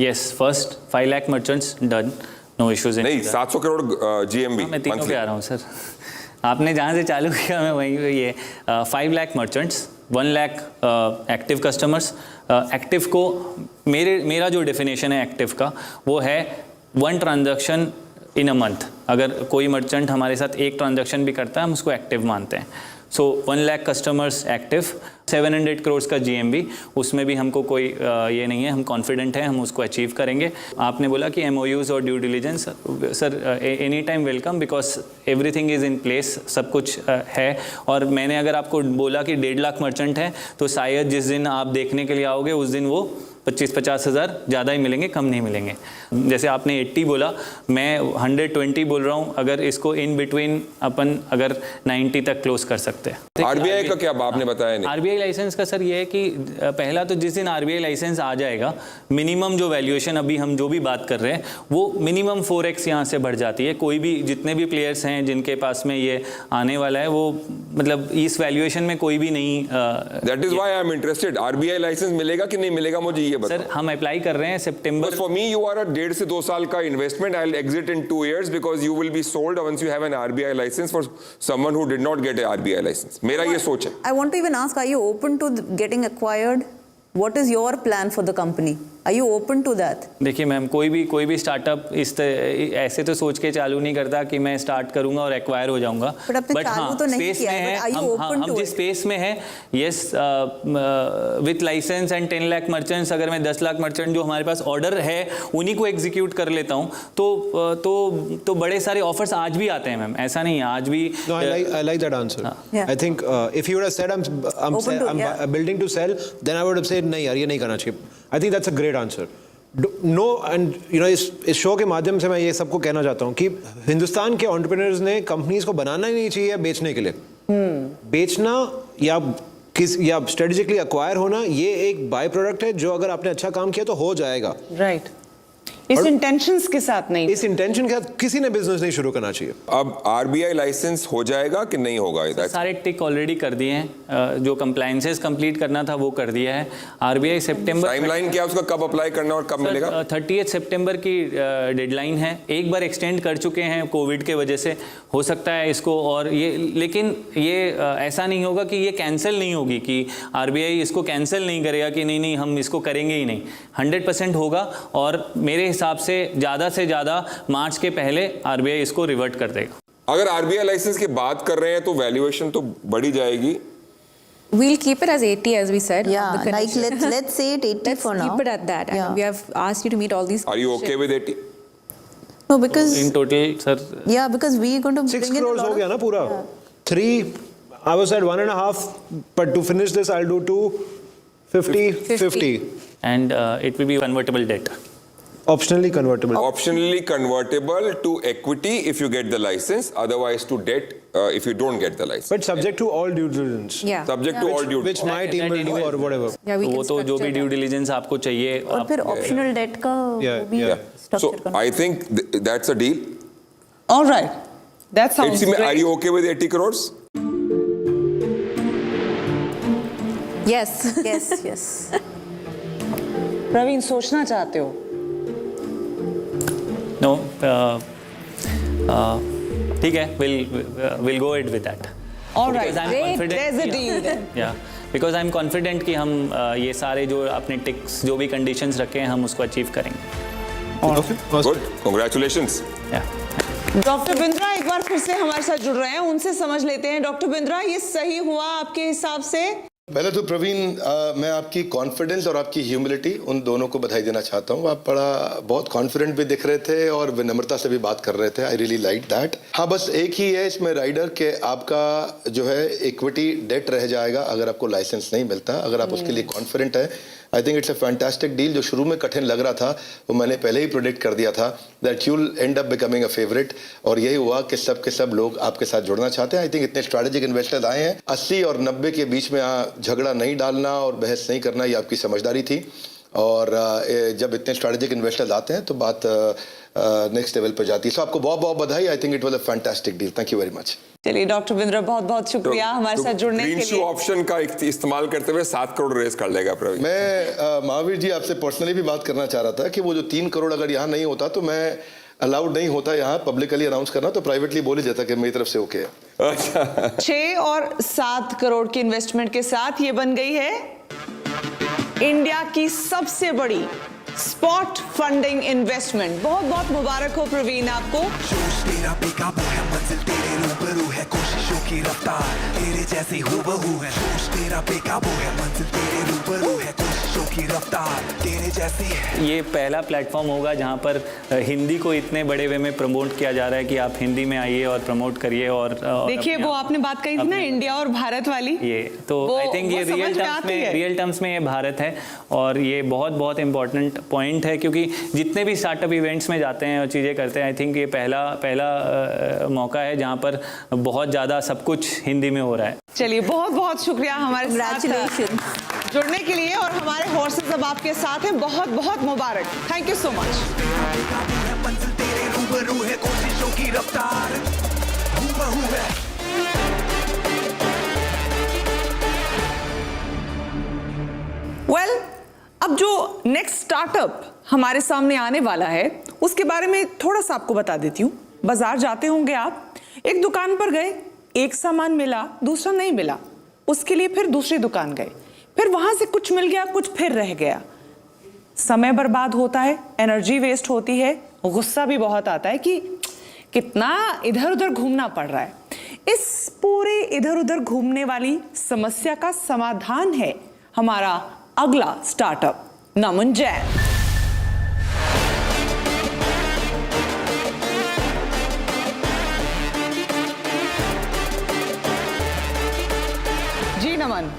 yes, first 5 lakh merchants done. No issues in नहीं, 700 करोड़ GMV। मैं तीनों पे आ रहा हूँ सर। आपने जहाँ से चालू किया मैं वहीं पे ये 5 lakh merchants, 1 lakh active customers. Active को मेरा जो डेफिनेशन है एक्टिव का वो है 1 ट्रांजैक्शन इन अ मंथ। अगर कोई मर्चेंट हमारे साथ 1 ट्रांजैक्शन भी करता है हम उसको एक्टिव मानते हैं। सो 1 लाख कस्टमर्स एक्टिव, 700 करोड़ का GMV, उसमें भी हमको कोई ये नहीं है, हम कॉन्फिडेंट हैं हम उसको अचीव करेंगे। आपने बोला कि MOUs और due diligence, sir any time welcome, because everything is in place, सब कुछ है। और मैंने अगर आपको बोला कि 1.5 लाख मर्चेंट है तो शायद जिस दिन आप देखने के लिए आओगे उस दिन वो 25-50 हज़ार ज़्यादा ही मिलेंगे, कम नहीं मिलेंगे। जैसे आपने 80 बोला, मैं 120 बोल रहा हूँ। अगर इसको इन बिटवीन अपन अगर 90 तक क्लोज कर सकते हैं। आरबीआई का क्या आपने बताया नहीं? आरबीआई लाइसेंस का सर ये है कि पहला तो जिस दिन आरबीआई लाइसेंस आ जाएगा, मिनिमम जो वैल्यूएशन अभी हम जो भी बात कर रहे हैं वो मिनिमम 4x यहाँ से बढ़ जाती है। कोई भी जितने भी प्लेयर्स हैं जिनके पास में ये आने वाला है वो मतलब इस वैल्यूएशन में कोई भी नहीं। That is why I am interested. RBI licence मिलेगा कि नहीं मिलेगा मुझे ये बताओ। सर हम अप्लाई कर रहे हैं सितंबर। For me you are a 1.5 से 2 साल का investment. I will exit in 2 years because you will be sold once you have an RBI license for someone who did not get a RBI license. मेरा ये सोच है। I want to even ask, are you open to getting acquired What is your plan for the company? Are you open to that? देखिए ma'am, कोई भी startup ऐसे तो सोच के चालू नहीं करता कि मैं स्टार्ट करूंगा और एक्वायर हो जाऊंगा। बट हाँ, तो नहीं किया है, हम जिस स्पेस में है, yes, with licence and 10 lakh merchants, अगर मैं 10 लाख मर्चेंट जो हमारे पास ऑर्डर है उन्हीं को एग्जीक्यूट कर लेता हूँ तो बड़े सारे ऑफर्स आज भी आते हैं मैम, ऐसा नहीं है, आज भी। No, I like that answer. I think if you would have said I'm building to sell, then I would have said नहीं यार ये नहीं करना चाहिए. I think that's a great answer. No, and you know इस show के माध्यम से मैं ये सबको कहना चाहता हूँ कि हिंदुस्तान के एंटरप्रेन्योर्स ने कंपनीज को बनाना ही नहीं चाहिए बेचने के लिए। बेचना या स्ट्रेटेजिकली अक्वायर होना ये एक बाय प्रोडक्ट है जो अगर आपने अच्छा काम किया तो हो जाएगा। राइट, इस इंटेंशंस के साथ नहीं, इस इंटेंशन के साथ किसी ने बिजनेस नहीं शुरू करना चाहिए। अब आरबीआई लाइसेंस हो जाएगा कि नहीं होगा? सारे टिक ऑलरेडी कर दिए हैं, जो कंप्लायंसेस कंप्लीट करना था वो कर दिया है। आरबीआई सितंबर, टाइमलाइन क्या उसका, कब अप्लाई करना और कब मिलेगा? 30 सितंबर की डेडलाइन है। एक बार एक्सटेंड कर चुके हैं कोविड के वजह से, हो सकता है इसको और ये, लेकिन ये ऐसा नहीं होगा कि ये कैंसिल नहीं होगी, कि आरबीआई इसको कैंसिल नहीं करेगा कि नहीं हम इसको करेंगे ही नहीं। 100% होगा और मेरे हिसाब से ज़्यादा मार्च के पहले आरबीआई इसको रिवर्ट कर देगा। अगर आरबीआई लाइसेंस की बात कर रहे हैं तो वैल्यूएशन तो बढ़ी जाएगी। We'll keep it as 80 as we said. Yeah, like let's say it 80 for now. Keep it at that. Yeah. And we have asked you to meet all these. Are you okay with 80? No, because in total, sir. Yeah, because we are going to 6 bring in a crores lot हो गया of, ना पूरा। 3, I was at 1.5, but to finish this I'll do 2, 50. And it will be convertible debt. Optionally convertible. Optionally convertible to equity if you get the license, otherwise to debt if you don't get the license. But subject to all due diligence. Yeah. Subject to all due Which my team will do or whatever. Yeah, we वो can तो जो भी structure due that. Diligence आपको चाहिए और फिर optional date का Yeah, भी yeah. So structure करना। I think that's a deal. All right, that sounds Are great. you okay with 80 crores? Yes. Yes. Praveen, सोचना चाहते हो? नो, ठीक है, we'll go ahead with that. All right, Because I'm great. confident- There's a deal then. Yeah, because I'm confident कि हम ये सारे जो अपने टिक्स जो भी कंडीशंस रखे हैं हम उसको अचीव करेंगे। Okay. Good. Congratulations. Yeah. Doctor Bindra एक बार फिर से हमारे साथ जुड़ रहे हैं, उनसे समझ लेते हैं। डॉक्टर बिंद्रा, ये सही हुआ आपके हिसाब से? पहले तो प्रवीण, मैं आपकी कॉन्फिडेंस और आपकी ह्यूमिलिटी उन दोनों को बधाई देना चाहता हूँ। आप बहुत कॉन्फिडेंट भी दिख रहे थे और विनम्रता से भी बात कर रहे थे। I really like that. हाँ, बस एक ही है इसमें राइडर के आपका जो है इक्विटी डेट रह जाएगा अगर आपको लाइसेंस नहीं मिलता। अगर आप उसके लिए कॉन्फिडेंट है, I think it's a fantastic deal. जो शुरू में कठिन लग रहा था वो मैंने पहले ही प्रेडिक्ट कर दिया था that you will and up becoming a favourite, और यही हुआ कि सब के सब लोग आपके साथ जुड़ना चाहते हैं। आई थिंक इतने स्ट्रैटेजिक इन्वेस्टर्स आए हैं। 80 और 90 के बीच में झगड़ा नहीं डालना और बहस नहीं करना, ये आपकी समझदारी थी। और जब इतने स्ट्रैटेजिक इन्वेस्टर्स आते हैं तो बात नेक्स्ट लेवल पर जाती है। सो आपको बहुत बहुत बधाई। I think it was a fantastic deal. Thank you very much. चलिए डॉक्टर बिंद्रा, बहुत बहुत शुक्रिया हमारे साथ जुड़ने के लिए। ऑप्शन का इस्तेमाल करते हुए 7 करोड़ रेस कर लेगा प्रवीण। मैं महावीर जी आपसे पर्सनली भी बात करना चाह रहा था कि वो जो 3 करोड़ अगर यहाँ नहीं होता तो मैं अलाउड नहीं होता यहाँ पब्लिकली अनाउंस करना, तो प्राइवेटली बोल ही जाता कि मेरी तरफ से ओके है। 6 और 7 करोड़ की इन्वेस्टमेंट के साथ ये बन गई है इंडिया की सबसे बड़ी स्पॉट फंडिंग इन्वेस्टमेंट। बहुत बहुत मुबारक हो प्रवीण आपको। जोश तेरा बेकाबू है, मंजिल तेरे रूबरू है, कोशिशों की रफ्तार तेरे जैसी हूबहू है। जोश तेरा बेकाबू है, मंजिल तेरे रूबरू है, कोशिशों की रफ्तार तेरे जैसी है। ये पहला प्लेटफॉर्म होगा जहाँ पर हिंदी को इतने बड़े वे में प्रमोट किया जा रहा है कि आप हिंदी में आइए और प्रमोट करिए। और देखिए वो आपने बात कही थी ना इंडिया और भारत वाली, ये तो आई थिंक ये रियल टर्म्स में ये भारत है और ये बहुत बहुत इंपॉर्टेंट पॉइंट है, क्योंकि जितने भी स्टार्टअप इवेंट्स में जाते हैं और चीज़ें करते हैं, आई थिंक ये पहला मौका है जहाँ पर बहुत ज़्यादा सब कुछ हिंदी में हो रहा है। चलिए बहुत बहुत शुक्रिया हमारे साथ जुड़ने के लिए, और हमारे हॉर्सेस अब आपके साथ हैं। बहुत बहुत मुबारक। Thank you so much. मंजिल तेरे रूबरू है, कोशिशों की रफ्तार हूबहू है। वेल, अब जो नेक्स्ट स्टार्टअप हमारे सामने आने वाला है उसके बारे में थोड़ा सा आपको बता देती हूँ। बाजार जाते होंगे आप, एक दुकान पर गए, एक सामान मिला, दूसरा नहीं मिला, उसके लिए फिर दूसरी दुकान गए, फिर वहां से कुछ मिल गया, कुछ फिर रह गया। समय बर्बाद होता है, एनर्जी वेस्ट होती है, गुस्सा भी बहुत आता है कि कितना इधर उधर घूमना पड़ रहा है। इस पूरे इधर उधर घूमने वाली समस्या का समाधान है हमारा अगला स्टार्टअप नमन जैन। जी नमन,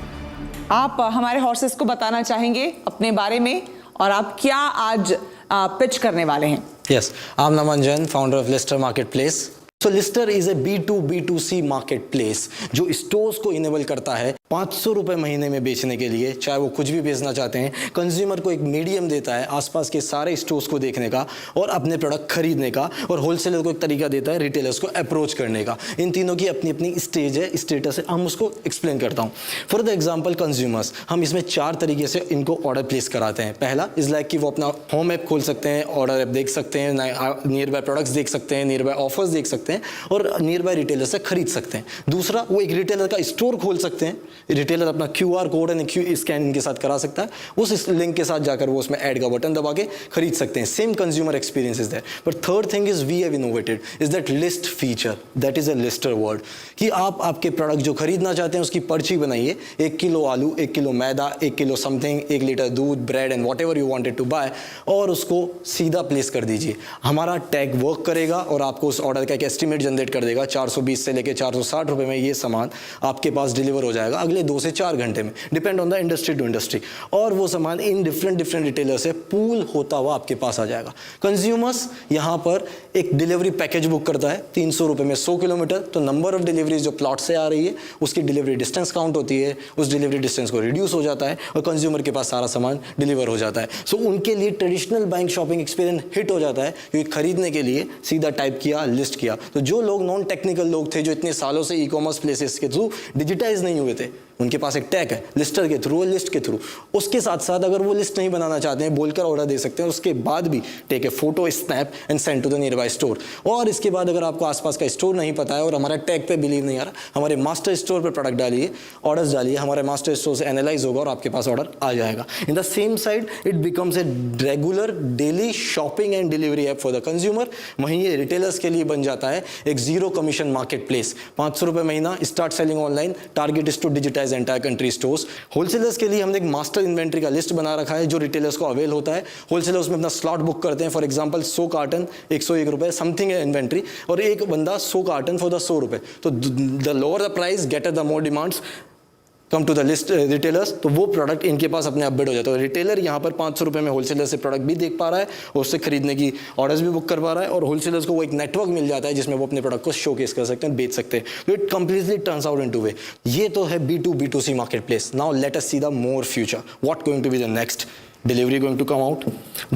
आप हमारे हॉर्सेस को बताना चाहेंगे अपने बारे में और आप क्या आज पिच करने वाले हैं? Yes, I'm Naman Jain, founder of Lister Marketplace. So Lister is a B2B2C marketplace जो स्टोर्स को इनेबल करता है 500 रुपये महीने में बेचने के लिए, चाहे वो कुछ भी बेचना चाहते हैं। कंज्यूमर को एक मीडियम देता है आसपास के सारे स्टोर्स को देखने का और अपने प्रोडक्ट खरीदने का, और होलसेलर को एक तरीका देता है रिटेलर्स को अप्रोच करने का। इन तीनों की अपनी अपनी स्टेज है, स्टेटस है, हम उसको एक्सप्लेन करता हूँ। फॉर द एग्जाम्पल कंज्यूमर्स, हम इसमें 4 तरीके से इनको ऑर्डर प्लेस कराते हैं। पहला इज़ लाइक कि वो अपना होम ऐप खोल सकते हैं, ऑर्डर ऐप देख सकते हैं, नियर बाय प्रोडक्ट्स देख सकते हैं, नियर बाय ऑफर्स देख सकते हैं और नियर बाय रिटेलर से खरीद सकते हैं। दूसरा, वो एक रिटेलर का स्टोर खोल सकते हैं, रिटेलर अपना QR कोड एंड स्कैन इनके साथ करा सकता है, उस लिंक के साथ जाकर वो उसमें ऐड का बटन दबा के खरीद सकते हैं। Same consumer experience is there. But third thing is we have innovated is that list feature, that is a lister word, कि आप आपके प्रोडक्ट जो खरीदना चाहते हैं उसकी पर्ची बनाइए, 1 किलो आलू, 1 किलो मैदा, 1 किलो समथिंग, 1 लीटर दूध, bread and whatever you wanted to buy, और उसको सीधा प्लेस कर दीजिए। हमारा टैग वर्क करेगा और आपको उस ऑर्डर का एक एस्टिमेट जनरेट कर देगा। 420 से लेकर 460 रुपये में ये सामान आपके पास डिलीवर हो जाएगा अगले 2 से 4 घंटे में, depend on the industry to industry. और वो सामान इन डिफरेंट रिटेलर से पूल होता हुआ आपके पास आ जाएगा। कंज्यूमर्स यहाँ पर एक डिलीवरी पैकेज बुक करता है 300 रुपये में 100 किलोमीटर, तो नंबर ऑफ डिलीवरीज जो प्लॉट से आ रही है उसकी डिलीवरी डिस्टेंस काउंट होती है, उस डिलीवरी डिस्टेंस को रिड्यूस हो जाता है और कंज्यूमर के पास सारा सामान डिलीवर हो जाता है। सो उनके लिए traditional buying shopping experience hit हो जाता है, क्योंकि खरीदने के लिए सीधा टाइप किया, लिस्ट किया। तो जो लोग नॉन टेक्निकल लोग थे, जो इतने सालों से ई-कॉमर्स प्लेसेस के थ्रू डिजिटाइज नहीं हुए थे, उनके पास एक टैग है लिस्टर के थ्रू, लिस्ट के थ्रू। उसके साथ साथ अगर वो लिस्ट नहीं बनाना चाहते हैं, बोलकर ऑर्डर दे सकते हैं, उसके बाद भी take a photo, snap and send to the nearby store. और इसके बाद अगर आपको आसपास का स्टोर नहीं पता है और हमारे टैग पे बिलीव नहीं आ रहा, हमारे मास्टर स्टोर पे प्रोडक्ट डालिए, ऑर्डर्स डालिए, हमारे मास्टर स्टोर से एनालाइज होगा और आपके पास ऑर्डर आ जाएगा। In the same side it becomes a regular daily shopping and delivery app for the consumer. वहीं ये रिटेलर्स के लिए बन जाता है एक जीरो कमीशन मार्केट प्लेस। 500 रुपये महीना, start selling online, target is to digitise entire country store. Wholesalers के लिए हमने एक मास्टर इन्वेंट्री का लिस्ट बना रखा है जो रिटेलर्स को अवेल होता है। होलसेलर्स में अपना स्लॉट बुक करते हैं, फॉर एग्जांपल 100 कार्टन 101 रुपये समथिंग है इन्वेंट्री, और एक बंदा 100 कार्टन फॉर द 100 रुपये। तो the lower the price get the more demands come to the list retailers, तो वो प्रोडक्ट इनके पास अपने आप बिड हो जाता है। रिटेलर यहाँ पर 500 रुपये में होलसेलर से प्रोडक्ट भी देख पा रहा है और उससे खरीदने की ऑर्डर्स भी बुक कर पा रहा है, और होलसेलर्स को वो एक नेटवर्क मिल जाता है जिसमें वो अपने प्रोडक्ट को शोकेस कर सकते हैं, बेच सकते हैं। तो it completely turns out into way. ये तो है B2B2C market place. Now let us see the more future, what going to be the next. Delivery going to come out,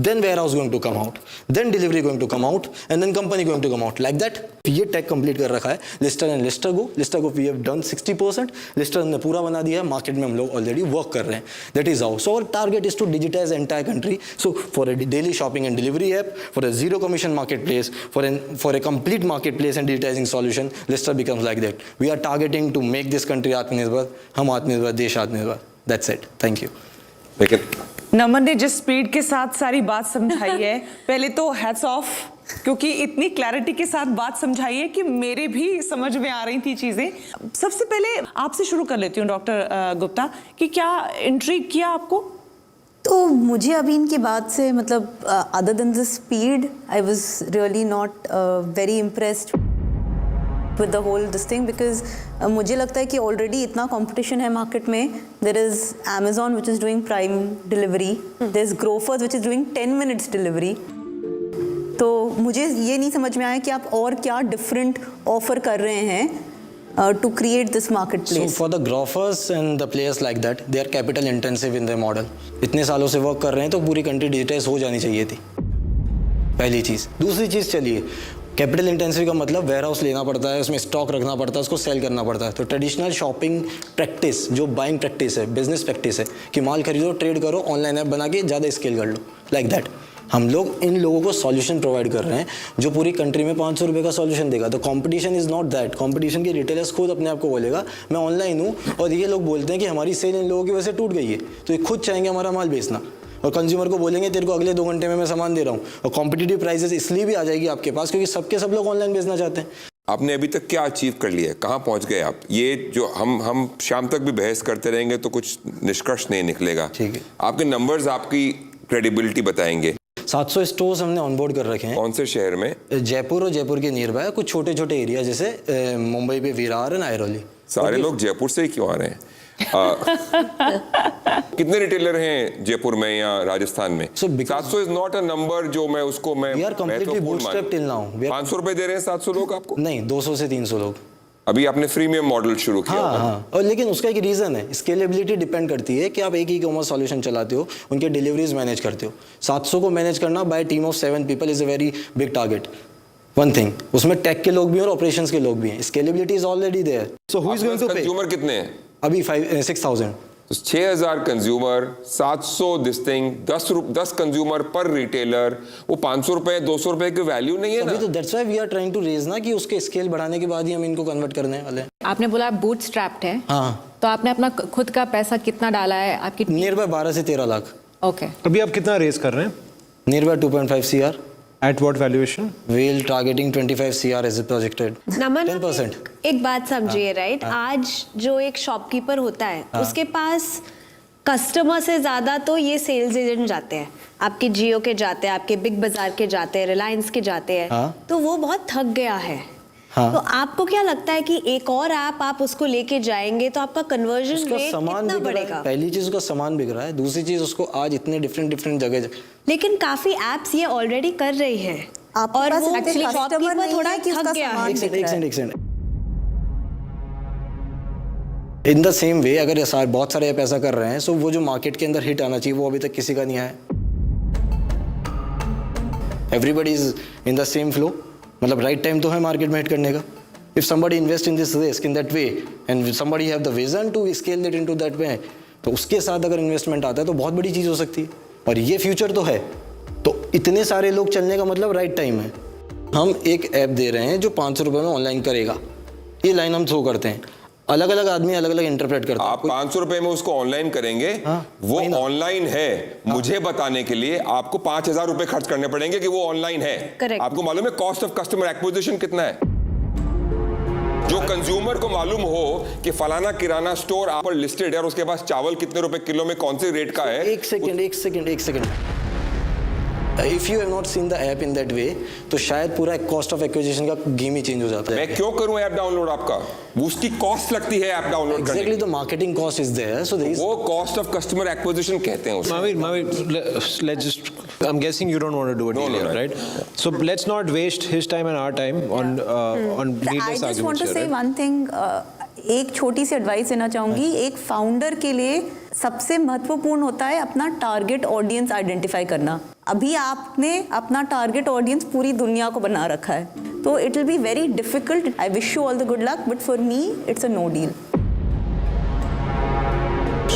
then warehouse going to come out, then delivery going to come out, and then company going to come out, like that। ये tag complete कर रखा है lister and lister go. Lister go we have done 60%, lister हमने पूरा बना दिया है, market में हम लोग ऑलरेडी वर्क कर रहे हैं। That is how. So our target is to digitise entire country. So for a daily shopping and delivery app, for a zero commission market place, for a complete market place and digitising solution, Lister becomes like that. We are targeting to make this country आत्मनिर्भर, हम आत्मनिर्भर, देश आत्मनिर्भर। That's it, thank you. Naman ने जिस speed के साथ सारी बात समझाई है, पहले तो हैट्स ऑफ, क्योंकि इतनी क्लैरिटी के साथ बात समझाई है कि मेरे भी समझ में आ रही थी चीजें। सबसे पहले आपसे शुरू कर लेती हूँ डॉक्टर गुप्ता, कि क्या इंट्रिग किया आपको? तो मुझे अभी इनकी बात से मतलब other than the speed, I was really not very impressed with the whole this thing, because मुझे लगता है कि already इतना competition है market में। There is Amazon which is doing prime delivery, there's Grofers which is doing 10 minutes delivery। तो मुझे ये नहीं समझ में आया कि आप और क्या different offer कर रहे हैं to create this marketplace। So for the Grofers and the players like that, they are capital intensive in their model। इतने सालों से वर्क कर रहे हैं तो पूरी कंट्री डिजिटाइज हो जानी चाहिए थी, पहली चीज़। दूसरी चीज़, चलिए कैपिटल इंटेंसिव का मतलब वेयर हाउस लेना पड़ता है, उसमें स्टॉक रखना पड़ता है, उसको सेल करना पड़ता है। तो ट्रेडिशनल शॉपिंग प्रैक्टिस, जो बाइंग प्रैक्टिस है, बिजनेस प्रैक्टिस है कि माल खरीदो, ट्रेड करो, ऑनलाइन ऐप बना के ज़्यादा स्केल कर लो, लाइक दैट। हम लोग इन लोगों को सॉल्यूशन प्रोवाइड कर रहे हैं जो पूरी कंट्री में 500 रुपये का सॉल्यूशन देगा। तो competition is not that. Competition के रिटेलर्स खुद अपने आप को बोलेगा मैं ऑनलाइन हूँ, और ये लोग बोलते हैं कि हमारी सेल इन लोगों की वजह से टूट गई है, तो ये खुद चाहेंगे हमारा माल बेचना, और कंज्यूमर को बोलेंगे तेरे को अगले 2 घंटे में मैं सामान दे रहा हूँ। और कॉम्पिटिटिव प्राइसेस इसलिए भी आ जाएगी आपके पास क्योंकि सब लोग ऑनलाइन बेचना चाहते हैं। आपने अभी तक क्या अचीव कर लिया है, कहाँ पहुँच गए आप? ये जो हम शाम तक भी बहस करते रहेंगे तो कुछ निष्कर्ष नहीं निकलेगा। ठीक है, आपके नंबर्स आपकी क्रेडिबिलिटी बताएंगे। 700 स्टोर्स हमने ऑनबोर्ड कर रखे हैं। कौन से शहर में? जयपुर और जयपुर के नियर बाय कुछ छोटे छोटे एरिया, जैसे मुंबई पे विरार एंड आयरोली। सारे लोग जयपुर से ही क्यों आ रहे हैं? कितने रिटेलर हैं जयपुर में या राजस्थान में? 700 इज नॉट अ नंबर जो मैं उसको मैं 500 रुपए दे रहे हैं 700 लोग आपको? नहीं, 200 से 300 लोग। अभी आपने फ्रीमियम मॉडल शुरू किया। हाँ, और लेकिन उसका एक रीजन है, स्केलेबिलिटी डिपेंड करती है कि आप एक ई कॉमर्स सॉल्यूशन चलाते हो, उनके डिलीवरीज मैनेज करते हो। 700 को मैनेज करना bye team of 7 people is a very big target. One thing, उसमें टेक के लोग भी हैं और ऑपरेशंस के लोग भी हैं। Scalability is already there. So who is going to pay? Consumer कितने हैं अभी? 6,000। 6000 कंज्यूमर, 700 दिस्टिंग, 10 कंज्यूमर पर रिटेलर, वो 500 रुपए 200 रुपए की वैल्यू नहीं है ना? तो that's why we are trying to raise ना कि उसके स्केल बढ़ाने के बाद ही हम इनको कन्वर्ट करने वाले हैं। आपने बोला आप बूटस्ट्रैप्ड हैं। हाँ, तो आपने अपना खुद का पैसा कितना डाला है आपकी? नियर बाय 12 से 13 लाख। ओके, अभी आप कितना रेज कर रहे हैं? Near by 2.5 CR। At what valuation? We'll targeting 25 CR as projected. नमन, 10%। एक बात समझिए, राइट? आज जो एक शॉपकीपर होता है उसके पास कस्टमर से ज्यादा तो ये सेल्स एजेंट जाते हैं। आपके जियो के जाते हैं, आपके बिग बाजार के जाते हैं, रिलायंस के जाते हैं। तो वो बहुत थक गया है। तो आपको क्या लगता है कि एक और ऐप आप उसको लेके जाएंगे तो आपका कन्वर्जन रेट कितना बढ़ेगा? पहली चीज उसका सामान बिक रहा है, दूसरी चीज उसको आज इतने डिफरेंट जगह, लेकिन काफी एप्स ये ऑलरेडी कर रही है और वो एक्चुअली शॉपकीपर थोड़ा थक गया है। एक second. In the same way अगर बहुत सारे ऐप ऐसा कर रहे हैं, सो वो जो मार्केट के अंदर हिट आना चाहिए वो अभी तक किसी का नहीं आया। Everybody is in the same flow, मतलब राइट टाइम तो है मार्केट में हिट करने का। If somebody invest in this risk in that way and somebody have the vision to scale it into that way, तो उसके साथ अगर इन्वेस्टमेंट आता है तो बहुत बड़ी चीज़ हो सकती है। और ये फ्यूचर तो है, तो इतने सारे लोग चलने का मतलब राइट टाइम है। हम एक ऐप दे रहे हैं जो 500 रुपये में ऑनलाइन करेगा, ये लाइन हम थ्रो करते हैं। अलग अलग आदमी अलग अलग इंटरप्रेट करते हैं। आप 500 रुपए में उसको ऑनलाइन करेंगे। वो ऑनलाइन है मुझे बताने के लिए आपको 5000 रुपए खर्च करने पड़ेंगे कि वो ऑनलाइन है। आपको मालूम है कॉस्ट ऑफ कस्टमर एक्विजिशन कितना है? जो कंज्यूमर को मालूम हो कि फलाना किराना स्टोर आप पर लिस्टेड है और उसके पास चावल कितने रुपए किलो में कौन से रेट का है। एक second. If you have not seen the app in that way, तो शायद पूरा कॉस्ट ऑफ एक्विजिशन का गेम ही चेंज हो जाता है। मैं क्यों करूं ऐप डाउनलोड आपका? उसकी कॉस्ट लगती है ऐप डाउनलोड करने की। Exactly, the marketing cost is there, so वो कॉस्ट ऑफ कस्टमर एक्विजिशन कहते हैं उसको। Mavir, let's just, I'm guessing you don't want to do it, No, right? So let's not waste his time and our time on needless I just want to arguments say here, right? one thing. एक छोटी सी advice देना चाहूंगी। एक founder के लिए सबसे महत्वपूर्ण होता है अपना टारगेट ऑडियंस आइडेंटिफाई करना। अभी आपने अपना टारगेट ऑडियंस पूरी दुनिया को बना रखा है, तो it will be very difficult. I wish you all the good luck, but for me it's a no deal.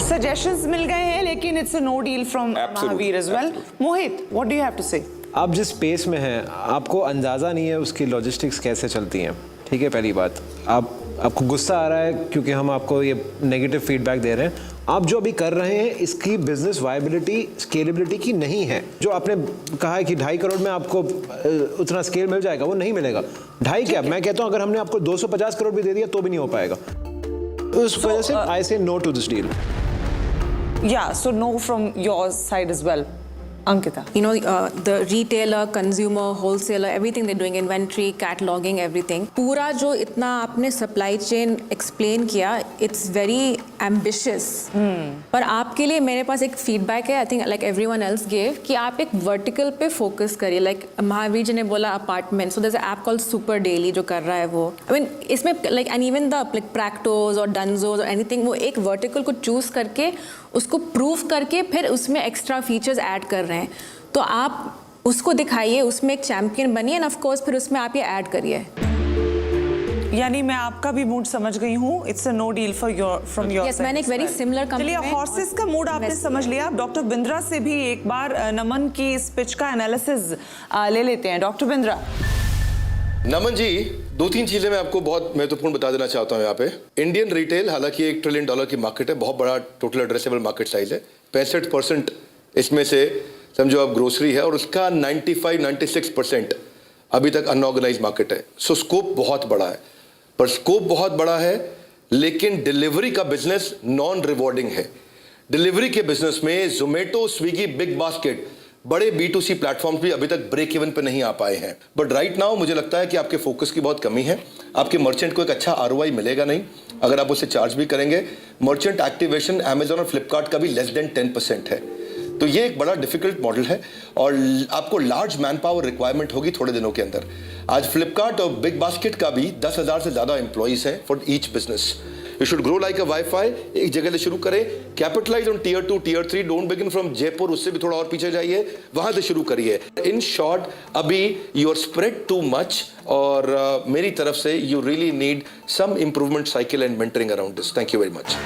Suggestions मिल गए हैं, लेकिन it's a no deal from Mahavir as well. Mohit, what do you have to say? आप जिस space में हैं आपको अंदाज़ा नहीं है उसकी लॉजिस्टिक्स कैसे चलती हैं। ठीक है, पहली बात, आपको गुस्सा आ रहा है क्योंकि हम आपको ये नेगेटिव फीडबैक दे रहे हैं। आप जो अभी कर रहे हैं इसकी बिजनेस वायबिलिटी स्केलेबिलिटी की नहीं है। जो आपने कहा है कि 2.5 करोड़ में आपको उतना स्केल मिल जाएगा, वो नहीं मिलेगा। 2.5 क्या, मैं कहता हूँ अगर हमने आपको 250 करोड़ भी दे दिया तो भी नहीं हो पाएगा। उस वजह से I say no to this deal. Yeah, so no from your side as well. Ankita. You know, the retailer, consumer, wholesaler, everything they're doing, inventory, cataloging, everything. पूरा जो इतना आपने supply chain explain किया, it's very ambitious. पर आपके लिए मेरे पास एक feedback है, I think like everyone else gave, कि आप एक vertical पे focus करिए. Like महावीर जी ने बोला apartment, so there's an app called Super Daily जो कर रहा है वो. I mean, इसमें like and even the like Practos और Dunzos or anything, वो एक vertical को choose करके उसको प्रूव करके फिर उसमें एक्स्ट्रा फीचर्स ऐड कर रहे हैं। तो आप उसको दिखाइए, उसमें एक चैंपियन बनिए, एंड ऑफ कोर्स फिर उसमें आप ये ऐड करिए। यानी मैं आपका भी मूड समझ गई हूँ. It's a no deal for your from your Yes, मैंने एक very similar company चलिए में हॉर्सेस का मूड आपने invest समझ लिया. डॉक्टर बिंद्रा से भी एक बार नमन की इस पिच का एनालिसिस ले लेते हैं. डॉक्टर बिंद्रा. नमन जी, 2-3 चीजें मैं आपको बहुत महत्वपूर्ण बता देना चाहता हूं यहाँ पे. इंडियन रिटेल हालांकि $1 ट्रिलियन की मार्केट है, बहुत बड़ा टोटल एड्रेसेबल मार्केट साइज है. 65% इसमें से समझो आप ग्रोसरी है और उसका 95-96% अभी तक अनऑर्गेनाइज मार्केट है. सो स्कोप बहुत बड़ा है, पर स्कोप बहुत बड़ा है लेकिन डिलीवरी का बिजनेस नॉन रिवॉर्डिंग है. डिलीवरी के बिजनेस में जोमेटो, स्विगी, बिग बास्केट, बड़े B2C प्लेटफॉर्म्स भी अभी तक ब्रेक इवन पे नहीं आ पाए हैं. बट राइट नाउ मुझे लगता है कि आपके फोकस की बहुत कमी है. आपके मर्चेंट को एक अच्छा ROI मिलेगा नहीं अगर आप उसे चार्ज भी करेंगे. मर्चेंट एक्टिवेशन Amazon और फ्लिपकार्ट का भी लेस देन 10% है. तो ये एक बड़ा डिफिकल्ट मॉडल है और आपको लार्ज मैन पावर रिक्वायरमेंट होगी थोड़े दिनों के अंदर. आज फ्लिपकार्ट और बिग बास्केट का भी 10,000 से ज्यादा एम्प्लॉइज हैं for each business. You should grow like a WiFi. एक जगह से शुरू करें, capitalise on tier 2, tier 3. Don't begin from Jaipur, उससे भी थोड़ा और पीछे जाइए, वहां से शुरू करिए. इन शॉर्ट, अभी you are spread too much और मेरी तरफ से you really need some improvement cycle and mentoring around this. Thank you very much.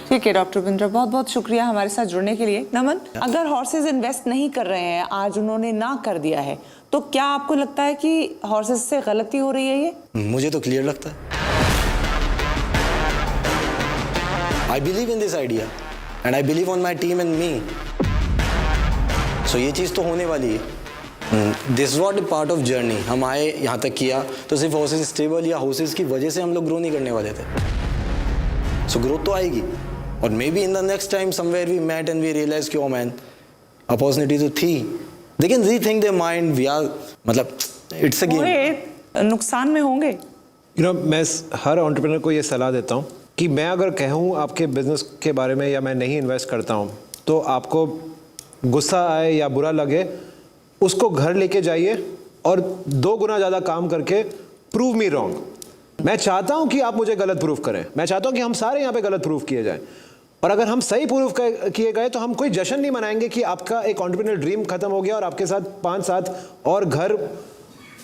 ठीक है डॉक्टर बिंद्रा, बहुत बहुत शुक्रिया हमारे साथ जुड़ने के लिए. नमन, अगर हॉर्सेस इन्वेस्ट नहीं कर रहे हैं, आज उन्होंने ना कर दिया है, तो क्या आपको लगता है कि हॉर्सेस से गलती हो रही है ये? मुझे तो क्लियर लगता है. I believe in this idea and I believe on my team and me. So ये चीज़ तो होने वाली है. This is what a part of journey. हम आए यहाँ तक किया तो सिर्फ हॉर्सेस स्टेबल या हॉर्सेस की वजह से हम लोग ग्रो नहीं करने वाले थे. So ग्रोथ तो आएगी और maybe in the next time somewhere we met and we realise कि ओ मैन अपॉर्चुनिटी तो थी. They can rethink their mind. We are मतलब इट्स अ गेम. नुकसान में होंगे. मैं हर एंटरप्रेन्योर को ये सलाह देता हूँ कि मैं अगर कहूँ आपके बिजनेस के बारे में या मैं नहीं इन्वेस्ट करता हूँ तो आपको गुस्सा आए या बुरा लगे, उसको घर लेके जाइए और 2 गुना ज़्यादा काम करके प्रूव मी रॉन्ग. मैं चाहता हूँ कि आप मुझे गलत प्रूफ करें. मैं चाहता हूँ कि हम सारे यहाँ पे गलत प्रूफ किए जाएं. और अगर हम सही प्रूफ किए गए तो हम कोई जश्न नहीं मनाएंगे कि आपका एक एंटरप्रेन्योर ड्रीम खत्म हो गया और आपके साथ 5-7 और घर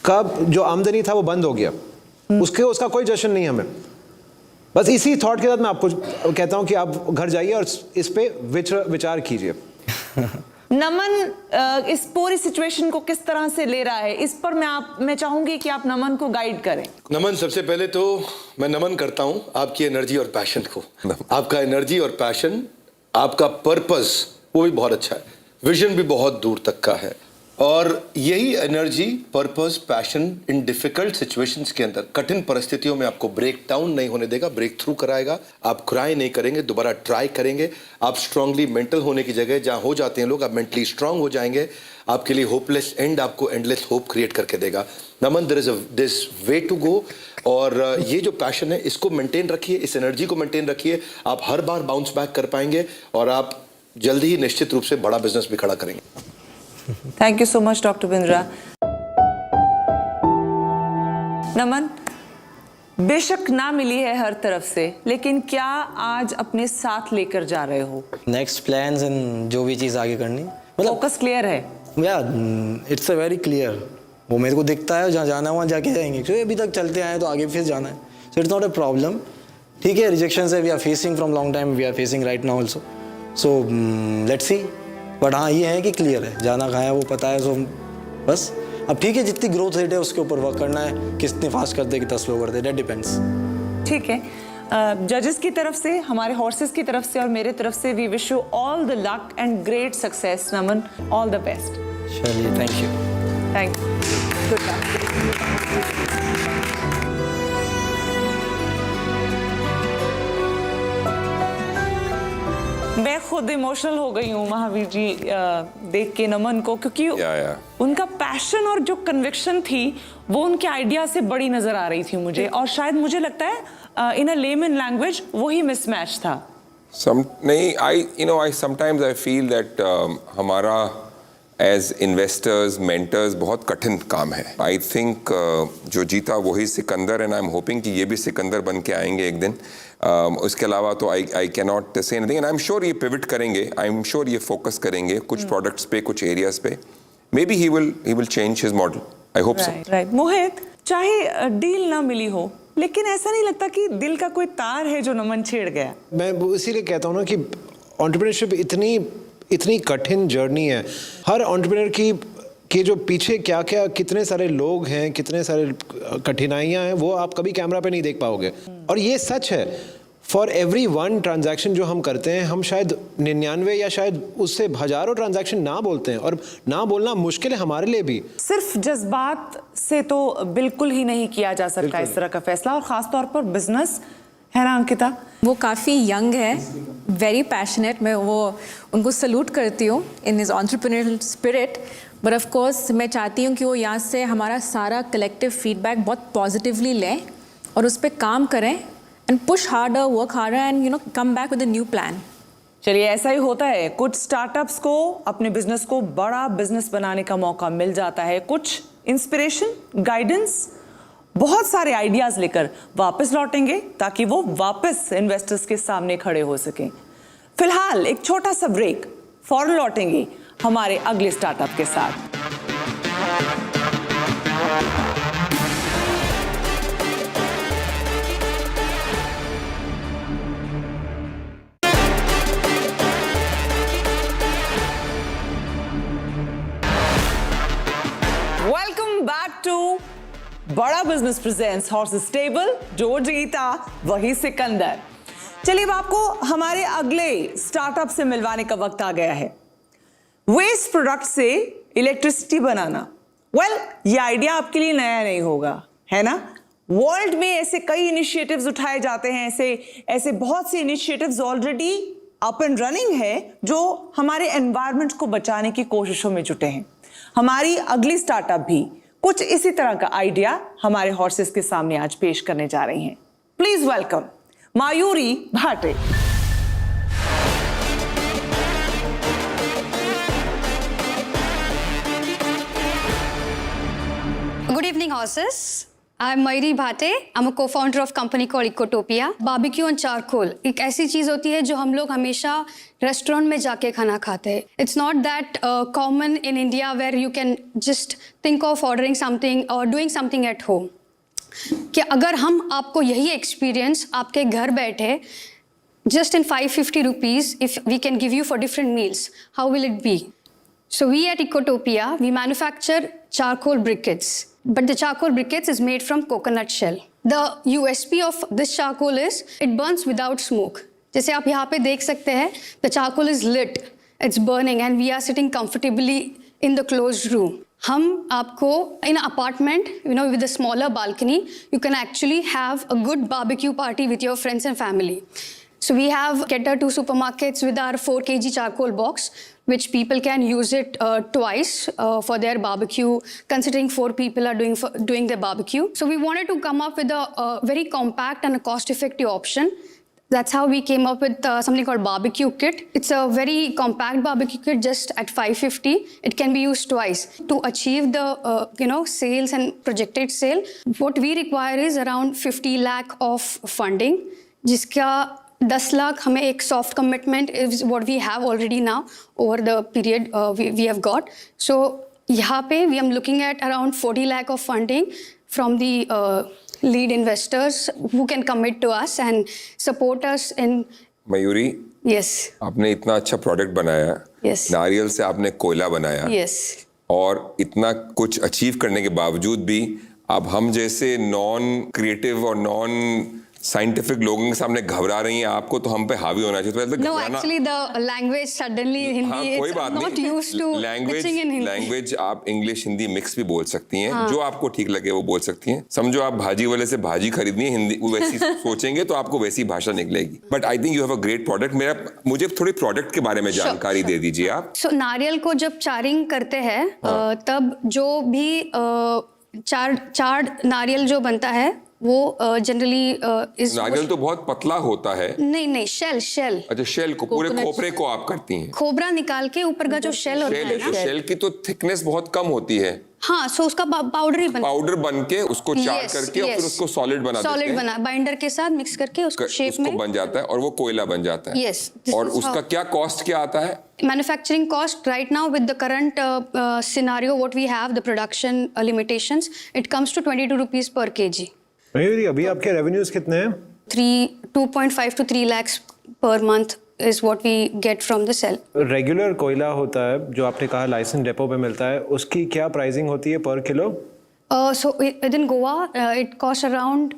का जो आमदनी था वो बंद हो गया. उसका कोई जश्न नहीं हमें. बस इसी थॉट के साथ मैं आपको कहता हूं कि आप घर जाइए और इस पे विचार कीजिए. नमन इस पूरी सिचुएशन को किस तरह से ले रहा है, इस पर मैं चाहूंगी कि आप नमन को गाइड करें. नमन, सबसे पहले तो मैं नमन करता हूं आपकी एनर्जी और पैशन को. आपका एनर्जी और पैशन, आपका पर्पस वो भी बहुत अच्छा है, विजन भी बहुत दूर तक का है. और यही energy, purpose, passion in difficult situations के अंदर, कठिन परिस्थितियों में आपको ब्रेक डाउन नहीं होने देगा, ब्रेक थ्रू कराएगा. आप क्राई नहीं करेंगे, दोबारा ट्राई करेंगे. आप स्ट्रांगली मेंटल होने की जगह जहां हो जाते हैं लोग, आप मेंटली स्ट्रांग हो जाएंगे. आपके लिए होपलेस एंड आपको एंडलेस होप क्रिएट करके देगा. Naman, there is this way to go. और ये जो पैशन है इसको मेंटेन रखिए, इस एनर्जी को मेंटेन रखिए. आप हर बार बाउंस बैक कर पाएंगे और आप जल्दी ही निश्चित रूप से बड़ा बिजनेस भी खड़ा करेंगे. Thank you so much doctor Bindra. Naman, बेशक ना मिली है हर तरफ से, लेकिन क्या आज अपने साथ लेकर जा रहे हो? नेक्स्ट प्लान्स एंड जो भी चीज़ आगे करनी, मतलब फोकस क्लियर है. या इट्स अ वेरी क्लियर. वो मेरे को दिखता है, जहाँ जाना है वहाँ जाके जाएंगे. क्योंकि अभी तक चलते आए तो आगे फिर जाना है. So it's not a problem. ठीक है, रिजेक्शन है we are facing from long time, we are facing right now also. So let's see. But हाँ, ये है कि क्लियर है, जाना कहाँ है वो पता है. सो बस अब ठीक है, जितनी ग्रोथ रेट है उसके ऊपर वर्क करना है. कितने फास्ट करते कितना स्लो करते, दैट डिपेंड्स. ठीक है. जजेस की तरफ से, हमारे हॉर्सेस की तरफ से और मेरे तरफ से we wish you all the luck and great success. Naman, all the best. चलिए, thank you. Thank you. Good luck. मैं खुद इमोशनल हो गई हूँ महावीर जी देख के नमन को, क्योंकि उनका पैशन और जो कन्विक्शन थी वो उनके आइडिया से बड़ी नजर आ रही थी मुझे. और शायद मुझे लगता है इन अ लेमन लैंग्वेज वही मिसमैच था. नहीं, I sometimes I feel that हमारा एज इन्वेस्टर्स, मेंटर्स बहुत कठिन काम है. आई थिंक जो जीता वही Sikandar, and I am hoping कि ये भी सिकंदर बन के आएंगे एक दिन. उसके अलावा तो I can not say anything. And I am sure ये पिवट करेंगे, आई एम श्योर ये फोकस करेंगे कुछ प्रोडक्ट्स पे, कुछ एरियाज पे. Maybe he will change his model. I hope so. Right. Mohit, चाहे डील ना मिली हो लेकिन ऐसा नहीं लगता कि दिल का कोई तार है जो नमन छेड़ गया? मैं वो इसीलिए कहता हूँ ना कि एंटरप्रेन्योरशिप इतनी कठिन जर्नी है। हर एंटरप्रेन्योर की जो पीछे क्या क्या कितने सारे लोग हैं, कितने सारे कठिनाइयाँ हैं, वो आप कभी कैमरा पे नहीं देख पाओगे। और ये सच है, फॉर एवरी वन ट्रांजैक्शन जो हम करते हैं, हम शायद 99 या शायद उससे हजारों ट्रांजैक्शन ना बोलते हैं, और ना बोलना मुश्किल है हमारे लिए भी। सिर्फ जज्बात से तो बिल्कुल ही नहीं किया जा सकता इस तरह का फैसला, और खास तौर पर बिजनेस, है ना अंकिता? वो काफ़ी यंग है, वेरी पैशनेट। मैं उनको सल्यूट करती हूँ in his entrepreneurial spirit. But of course मैं चाहती हूँ कि वो यहाँ से हमारा सारा कलेक्टिव फीडबैक बहुत पॉजिटिवली लें और उस पर काम करें, and push harder, work harder, and come back with a new plan. चलिए, ऐसा ही होता है, कुछ स्टार्टअप्स को अपने बिजनेस को बड़ा बिजनेस बनाने का मौका मिल जाता है। कुछ इंस्पिरेशन, गाइडेंस, बहुत सारे आइडियाज लेकर वापस लौटेंगे ताकि वो वापस इन्वेस्टर्स के सामने खड़े हो सकें। फिलहाल एक छोटा सा ब्रेक, फौरन लौटेंगे हमारे अगले स्टार्टअप के साथ। Welcome back to Bada business presents horse stable, जो जीता वही सिकंदर। चलिए, अब आपको हमारे अगले स्टार्टअप से मिलवाने का वक्त आ गया है। वेस्ट प्रोडक्ट से इलेक्ट्रिसिटी बनाना। ये आइडिया आपके लिए नया नहीं होगा, है ना? वर्ल्ड में ऐसे कई इनिशिएटिव्स उठाए जाते हैं, ऐसे बहुत से initiatives already up and running है जो हमारे एनवायरनमेंट को बचाने की कोशिशों में जुटे हैं। हमारी अगली स्टार्टअप भी कुछ इसी तरह का आइडिया हमारे हॉर्सेस के सामने आज पेश करने जा रही हैं। Please welcome मायूरी Bhate. Good evening, horses. I'm Mayuri Bhate. I'm a co-founder of company called Ecotopia. Barbecue on charcoal एक ऐसी चीज होती है जो हम लोग हमेशा रेस्टोरेंट में जाके खाना खाते हैं. It's not that common in India where you can just think of ordering something or doing something at home. कि अगर हम आपको यही एक्सपीरियंस आपके घर बैठे just in 550 rupees if we can give you for different meals, how will it be? So we at Ecotopia, we manufacture charcoal briquettes. But the charcoal briquettes is made from coconut shell. The USP of this charcoal is it burns without smoke. जैसे आप यहाँ पे देख सकते हैं, the charcoal is lit, it's burning, and we are sitting comfortably in the closed room. हम आपको in an apartment, with a smaller balcony, you can actually have a good barbecue party with your friends and family. So we have catered to supermarkets with our 4 kg charcoal box, which people can use it twice for their barbecue, considering 4 people are doing their barbecue. So we wanted to come up with a very compact and a cost-effective option. That's how we came up with something called barbecue kit. It's a very compact barbecue kit, just at 550. It can be used twice. To achieve the sales and projected sale, what we require is around 50 lakh of funding, जिसका 10 लाख हमें एक soft commitment is what we have already now over the period we have got. So यहाँ पे we am looking at around 40 lakh of funding from the lead investors who can commit to us and support us in. Mayuri, yes, आपने इतना अच्छा product बनाया, yes, नारियल से आपने कोयला बनाया, yes, और इतना कुछ अचीव करने के बावजूद भी अब हम जैसे नॉन क्रिएटिव और नॉन साइंटिफिक लोगों के सामने घबरा रही हैं आपको, तो हम पे हावी होना चाहिए. No, actually the language suddenly Hindi, कोई it's बात not नहीं. used to pitching in Hindi. Language आप इंग्लिश हिंदी मिक्स भी बोल सकती हैं, जो आपको ठीक लगे वो बोल सकती हैं. समझो आप भाजी वाले से भाजी खरीदनी है, हिंदी वो वैसी सोचेंगे तो आपको वैसी भाषा निकलेगी. But I think you have a great product. मुझे थोड़ी प्रोडक्ट के बारे में जानकारी दे दीजिए आप. So नारियल को जब चारिंग करते हैं तब जो भी चार्ड नारियल जो बनता है वो जनरली नारियल तो बहुत पतला होता है. नहीं, शेल. अच्छा, शेल को, पूरे खोपरे को आप करती हैं. खोबरा निकाल के ऊपर का जो शेल होता है ना, शेल की तो थिकनेस बहुत कम होती है. हाँ, सो उसका पाउडर बन के उसको चार करके और फिर उसको सॉलिड बना बाइंडर के साथ मिक्स करके उसको शेप में बन जाता है और वो कोयला बन जाता है. यस. और उसका क्या कॉस्ट क्या आता है? Manufacturing cost right now with the current scenario what we have, the production limitations, it comes to 22 rupees per kg. Mayuri, अभी आपके रेवेन्यूज कितने हैं? 2.5 to 3 lakhs per month is what we get from the sell. Regular कोयला होता है जो आपने कहा लाइसेंस डेपो पे मिलता है, उसकी क्या प्राइसिंग होती है पर kilo? So within Goa, it costs around,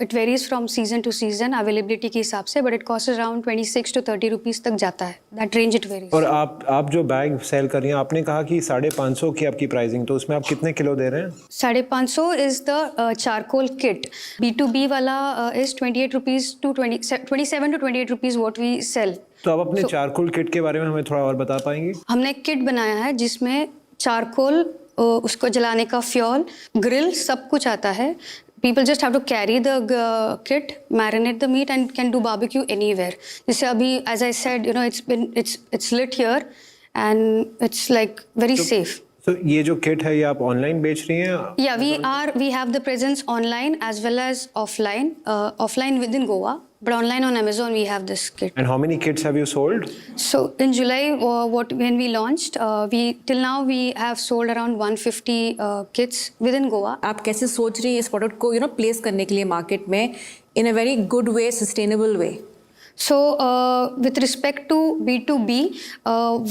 it varies from season to season, availability के हिसाब से, but it costs around 26 to 30 rupees तक जाता है. That range it varies. और आप जो बैग सेल कर रही हैं, आपने कहा कि 550 की आपकी प्राइसिंग, तो उसमें आप कितने किलो दे रहे हैं? 550 is the charcoal kit. B2B वाला is 28 rupees to 27 to 28 rupees what we sell. तो आप अपने चारकोल किट के बारे में हमें थोड़ा और बता पाएंगी? हमने एक किट बनाया है जिसमें चारकोल, उसको जलाने का फ्यूल, ग्रिल, सब कुछ आता है. People just have to carry the kit, marinate the meat and can do barbecue anywhere. जैसे अभी, as I said, you know, it's lit here and it's like very safe. So ये जो kit है ये आप ऑनलाइन बेच रही हैं? Yeah, we have the presence online as well as offline. Offline within Goa, but online on Amazon we have this kit. And how many kits have you sold? So in July, when we launched, till now we have sold around 150 kits within Goa. आप कैसे सोच रही हैं इस product को place करने के लिए मार्केट में in a very good way, sustainable way? So with respect to B2B,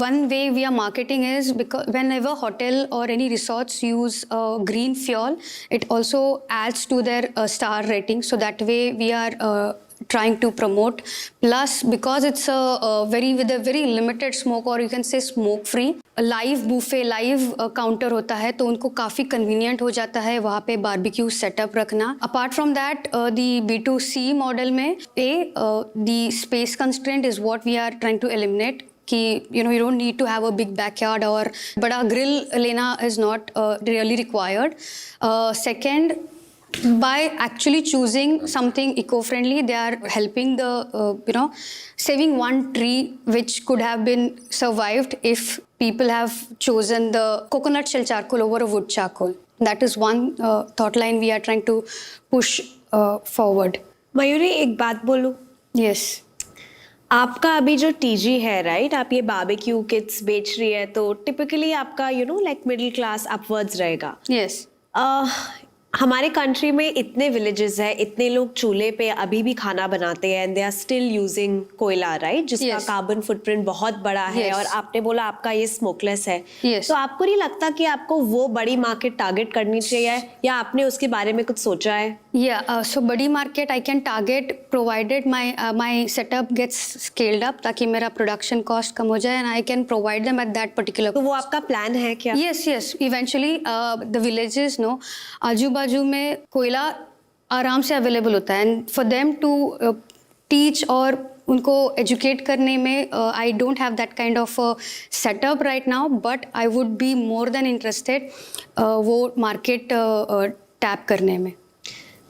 one way we are marketing is because whenever hotel or any resorts use green fuel, it also adds to their star rating. So that way we are trying to promote. Plus, because it's with a very limited smoke, or you can say smoke free, live buffet, live counter होता है, तो उनको काफ़ी convenient हो जाता है वहाँ पे बारबेक्यू सेटअप रखना. Apart from that, the B2C model में the space constraint is what we are trying to eliminate, कि you don't need to have a big backyard और बड़ा ग्रिल लेना is not really required. Second, by actually choosing something eco-friendly, they are helping the saving one tree which could have been survived if people have chosen the coconut shell charcoal over a wood charcoal. That is one thought line we are trying to push forward. Mayuri, एक बात बोलूं? Yes. आपका अभी जो TG है, right, आप ये barbecue kits बेच रही है, तो टिपिकली आपका लाइक मिडिल क्लास अपवर्ड्स रहेगा. Yes. हमारे कंट्री में इतने विलेजेस हैं, इतने लोग चूल्हे पे अभी भी खाना बनाते हैं, and they are still using कोयला, राइट, जिसका कार्बन फुटप्रिंट बहुत बड़ा है. और आपने बोला आपका ये स्मोकलेस है. तो आपको नहीं लगता कि आपको वो बड़ी मार्केट टारगेट करनी चाहिए, या आपने उसके बारे में कुछ सोचा है? So बड़ी market I can target provided my setup gets scaled up, ताकि मेरा प्रोडक्शन कॉस्ट कम हो जाए and I can provide them at that particular. तो वो आपका प्लान है क्या? Yes. इवेंचुअली द विलेजेस आजू बाजू में कोयला आराम से अवेलेबल होता है, and for them to teach और उनको एजुकेट करने में I don't have that kind of setup right now, but I would be more than interested वो मार्केट टैप करने में.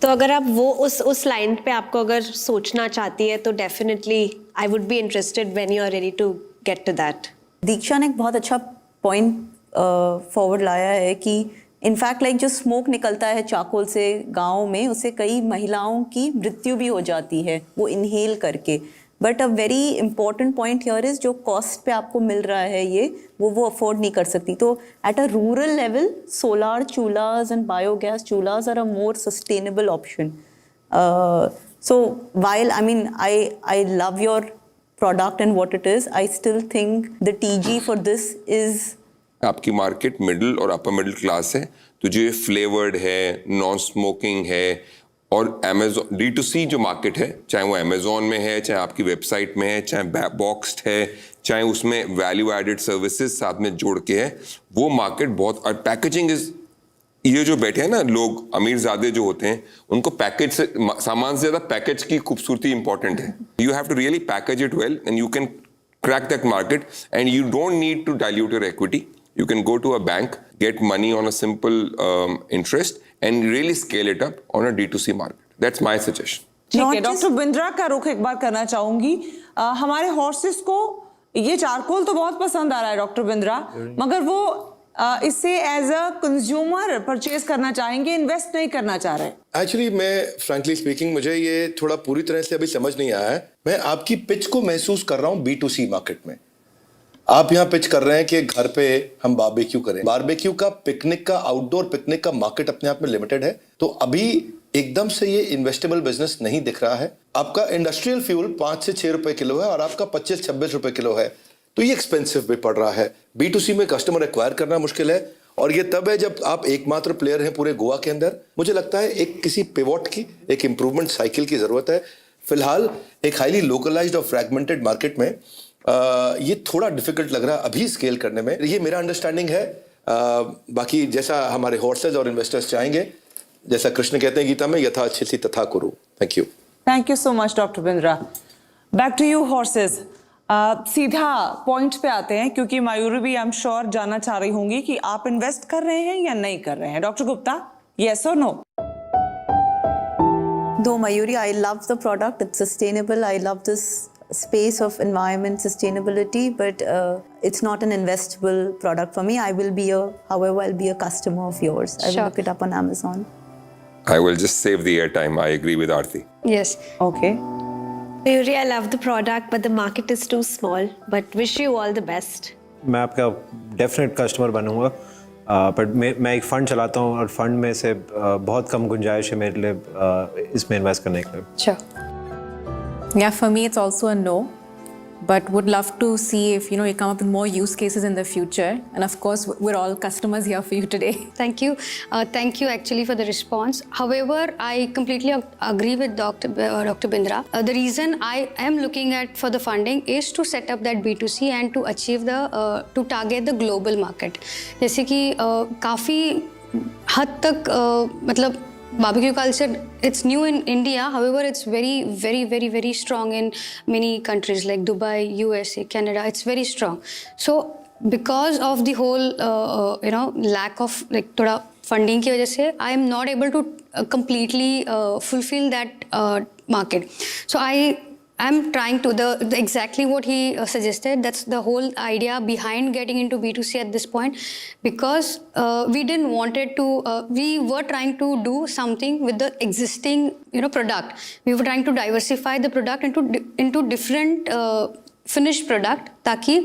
तो अगर आप वो उस लाइन पे आपको अगर सोचना चाहती है, तो definitely I would be interested when you are ready to get to that. Diksha ने एक बहुत अच्छा पॉइंट फॉरवर्ड लाया है कि इनफैक्ट लाइक जो स्मोक निकलता है चारकोल से गाँव में, उससे कई महिलाओं की मृत्यु भी हो जाती है वो इनहेल करके. But a very important point here is जो कॉस्ट पे आपको मिल रहा है ये वो अफोर्ड नहीं कर सकती. तो at a rural level solar chulhas and biogas chulhas are a more sustainable option. So while I love your product and what it is, I still think the TG for this is आपकी market middle और upper middle class है, तो जो ये flavoured है, non smoking है, और Amazon D2C जो मार्केट है, चाहे वो अमेजोन में है, चाहे आपकी वेबसाइट में है, चाहे बॉक्स्ड है, चाहे उसमें वैल्यू एडेड सर्विसेज साथ में जोड़ के है, वो मार्केट बहुत. और पैकेजिंग इज, ये जो बैठे हैं ना लोग अमीरजादे जो होते हैं, उनको पैकेज से, सामान से ज़्यादा पैकेज की खूबसूरती इंपॉर्टेंट है. You have to really package it well and you can crack that market, and you don't need to dilute your equity. You can go to a bank, get money on a simple interest, and really scale it up on a D2C market. That's my suggestion. ठीक है, doctor Bindra का रुख एक बार करना चाहूंगी. हमारे horses को ये चारकोल तो बहुत पसंद आ रहा है डॉक्टर बिंद्रा, मगर वो इससे एज अ कंज्यूमर परचेज करना चाहेंगे, इन्वेस्ट नहीं करना चाह रहे. एक्चुअली मैं फ्रैंकली स्पीकिंग मुझे ये थोड़ा पूरी तरह से अभी समझ नहीं आया है. मैं आपकी पिच को महसूस कर रहा हूँ B2C मार्केट में. आप यहाँ पिच कर रहे हैं कि घर पे हम बारबेक्यू करें. बारबेक्यू का, पिकनिक का, आउटडोर पिकनिक का मार्केट अपने आप में लिमिटेड है. तो अभी एकदम से ये इन्वेस्टेबल बिजनेस नहीं दिख रहा है। आपका इंडस्ट्रियल फ्यूल 5 से 6 रुपए किलो है और आपका 25-26 रुपए किलो है, तो ये एक्सपेंसिव भी पड़ रहा है। B2C में कस्टमर एक्वायर करना मुश्किल है और ये तब है जब आप एकमात्र प्लेयर हैं पूरे गोवा के अंदर। मुझे लगता है एक किसी पिवोट की, एक इंप्रूवमेंट साइकिल की जरूरत है। फिलहाल एक हाईली लोकलाइज्ड और फ्रैगमेंटेड मार्केट में ये थोड़ा डिफिकल्ट लग रहा है अभी स्केल करने में। ये मेरा अंडरस्टैंडिंग है। बाकी जैसा हमारे हॉर्सेज और इन्वेस्टर्स चाहेंगे, जैसा कृष्ण कहते हैं गीता में, यथा अच्छी तथा कुरु। Thank you. Thank you so much doctor Bindra. Back to you horses. सीधा पॉइंट पे आते हैं क्योंकि मयूरी भी आई एम श्योर जानना चाह रही होंगी कि आप इन्वेस्ट कर रहे हैं या नहीं कर रहे हैं। डॉक्टर गुप्ता, यस और no? No, Mayuri, I love the product. It's sustainable. I love this space of environment sustainability, but it's not an investable product for me. However, I'll be a customer of yours. I will look it up on Amazon. I will just save the airtime. I agree with Aarti. Yes. Okay. Mayuri, I love the product, but the market is too small. But wish you all the best. मैं आपका definite customer बनूंगा, but मैं एक fund चलाता हूँ और fund में से बहुत कम गुंजाइश है मेरे लिए इसमें इन्वेस्ट करने के लिए। Sure. Yeah, for me it's also a no, but would love to see if you come up with more use cases in the future. And of course, we're all customers here for you today. Thank you. Thank you actually for the response. However, I completely agree with Dr. Bindra. The reason I am looking at for the funding is to set up that B2C and to achieve to target the global market. जैसे कि काफ़ी हद तक मतलब barbecue culture, it's new in India. However, it's very strong in many countries like Dubai, USA, Canada. It's very strong. So because of the whole lack of like thoda funding की वजह से I am not able to completely fulfill that market. So I'm trying to exactly what he suggested. That's the whole idea behind getting into B2C at this point, because we didn't wanted to. We were trying to do something with the existing product. We were trying to diversify the product into different finished product, ताकि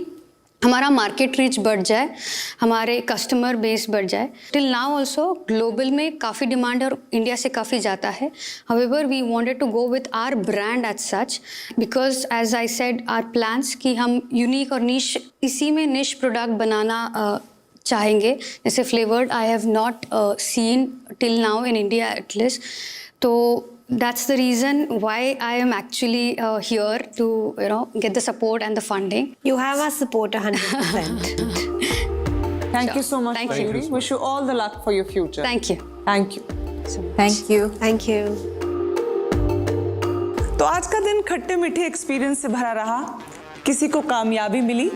हमारा market reach बढ़ जाए, हमारे customer base बढ़ जाए। Till now also global में काफ़ी demand और इंडिया से काफ़ी जाता है। However we wanted to go with our brand as such, because as I said our plans कि हम यूनिक और निश इसी में निश प्रोडक्ट बनाना चाहेंगे। जैसे flavoured I have not seen till now in India at least. तो that's the reason why I am actually here to get the support and the funding. You have our support 100%. Thank you so much, Mayuri. Wish you all the luck for your future. Thank you. Thank you. Thank you. Thank you. तो आज का दिन खट्टे मीठे experience से भरा रहा। किसी को कामयाबी मिली,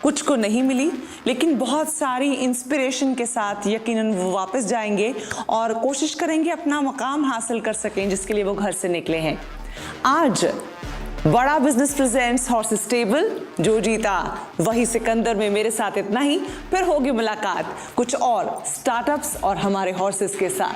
कुछ को नहीं मिली, लेकिन बहुत सारी इंस्पिरेशन के साथ यकीनन वो वापस जाएंगे और कोशिश करेंगे अपना मकाम हासिल कर सकें जिसके लिए वो घर से निकले हैं। आज बड़ा बिजनेस प्रेजेंट्स हॉर्सेस टेबल, जो जीता वही सिकंदर में मेरे साथ इतना ही। फिर होगी मुलाकात कुछ और स्टार्टअप्स और हमारे हॉर्सेस के साथ।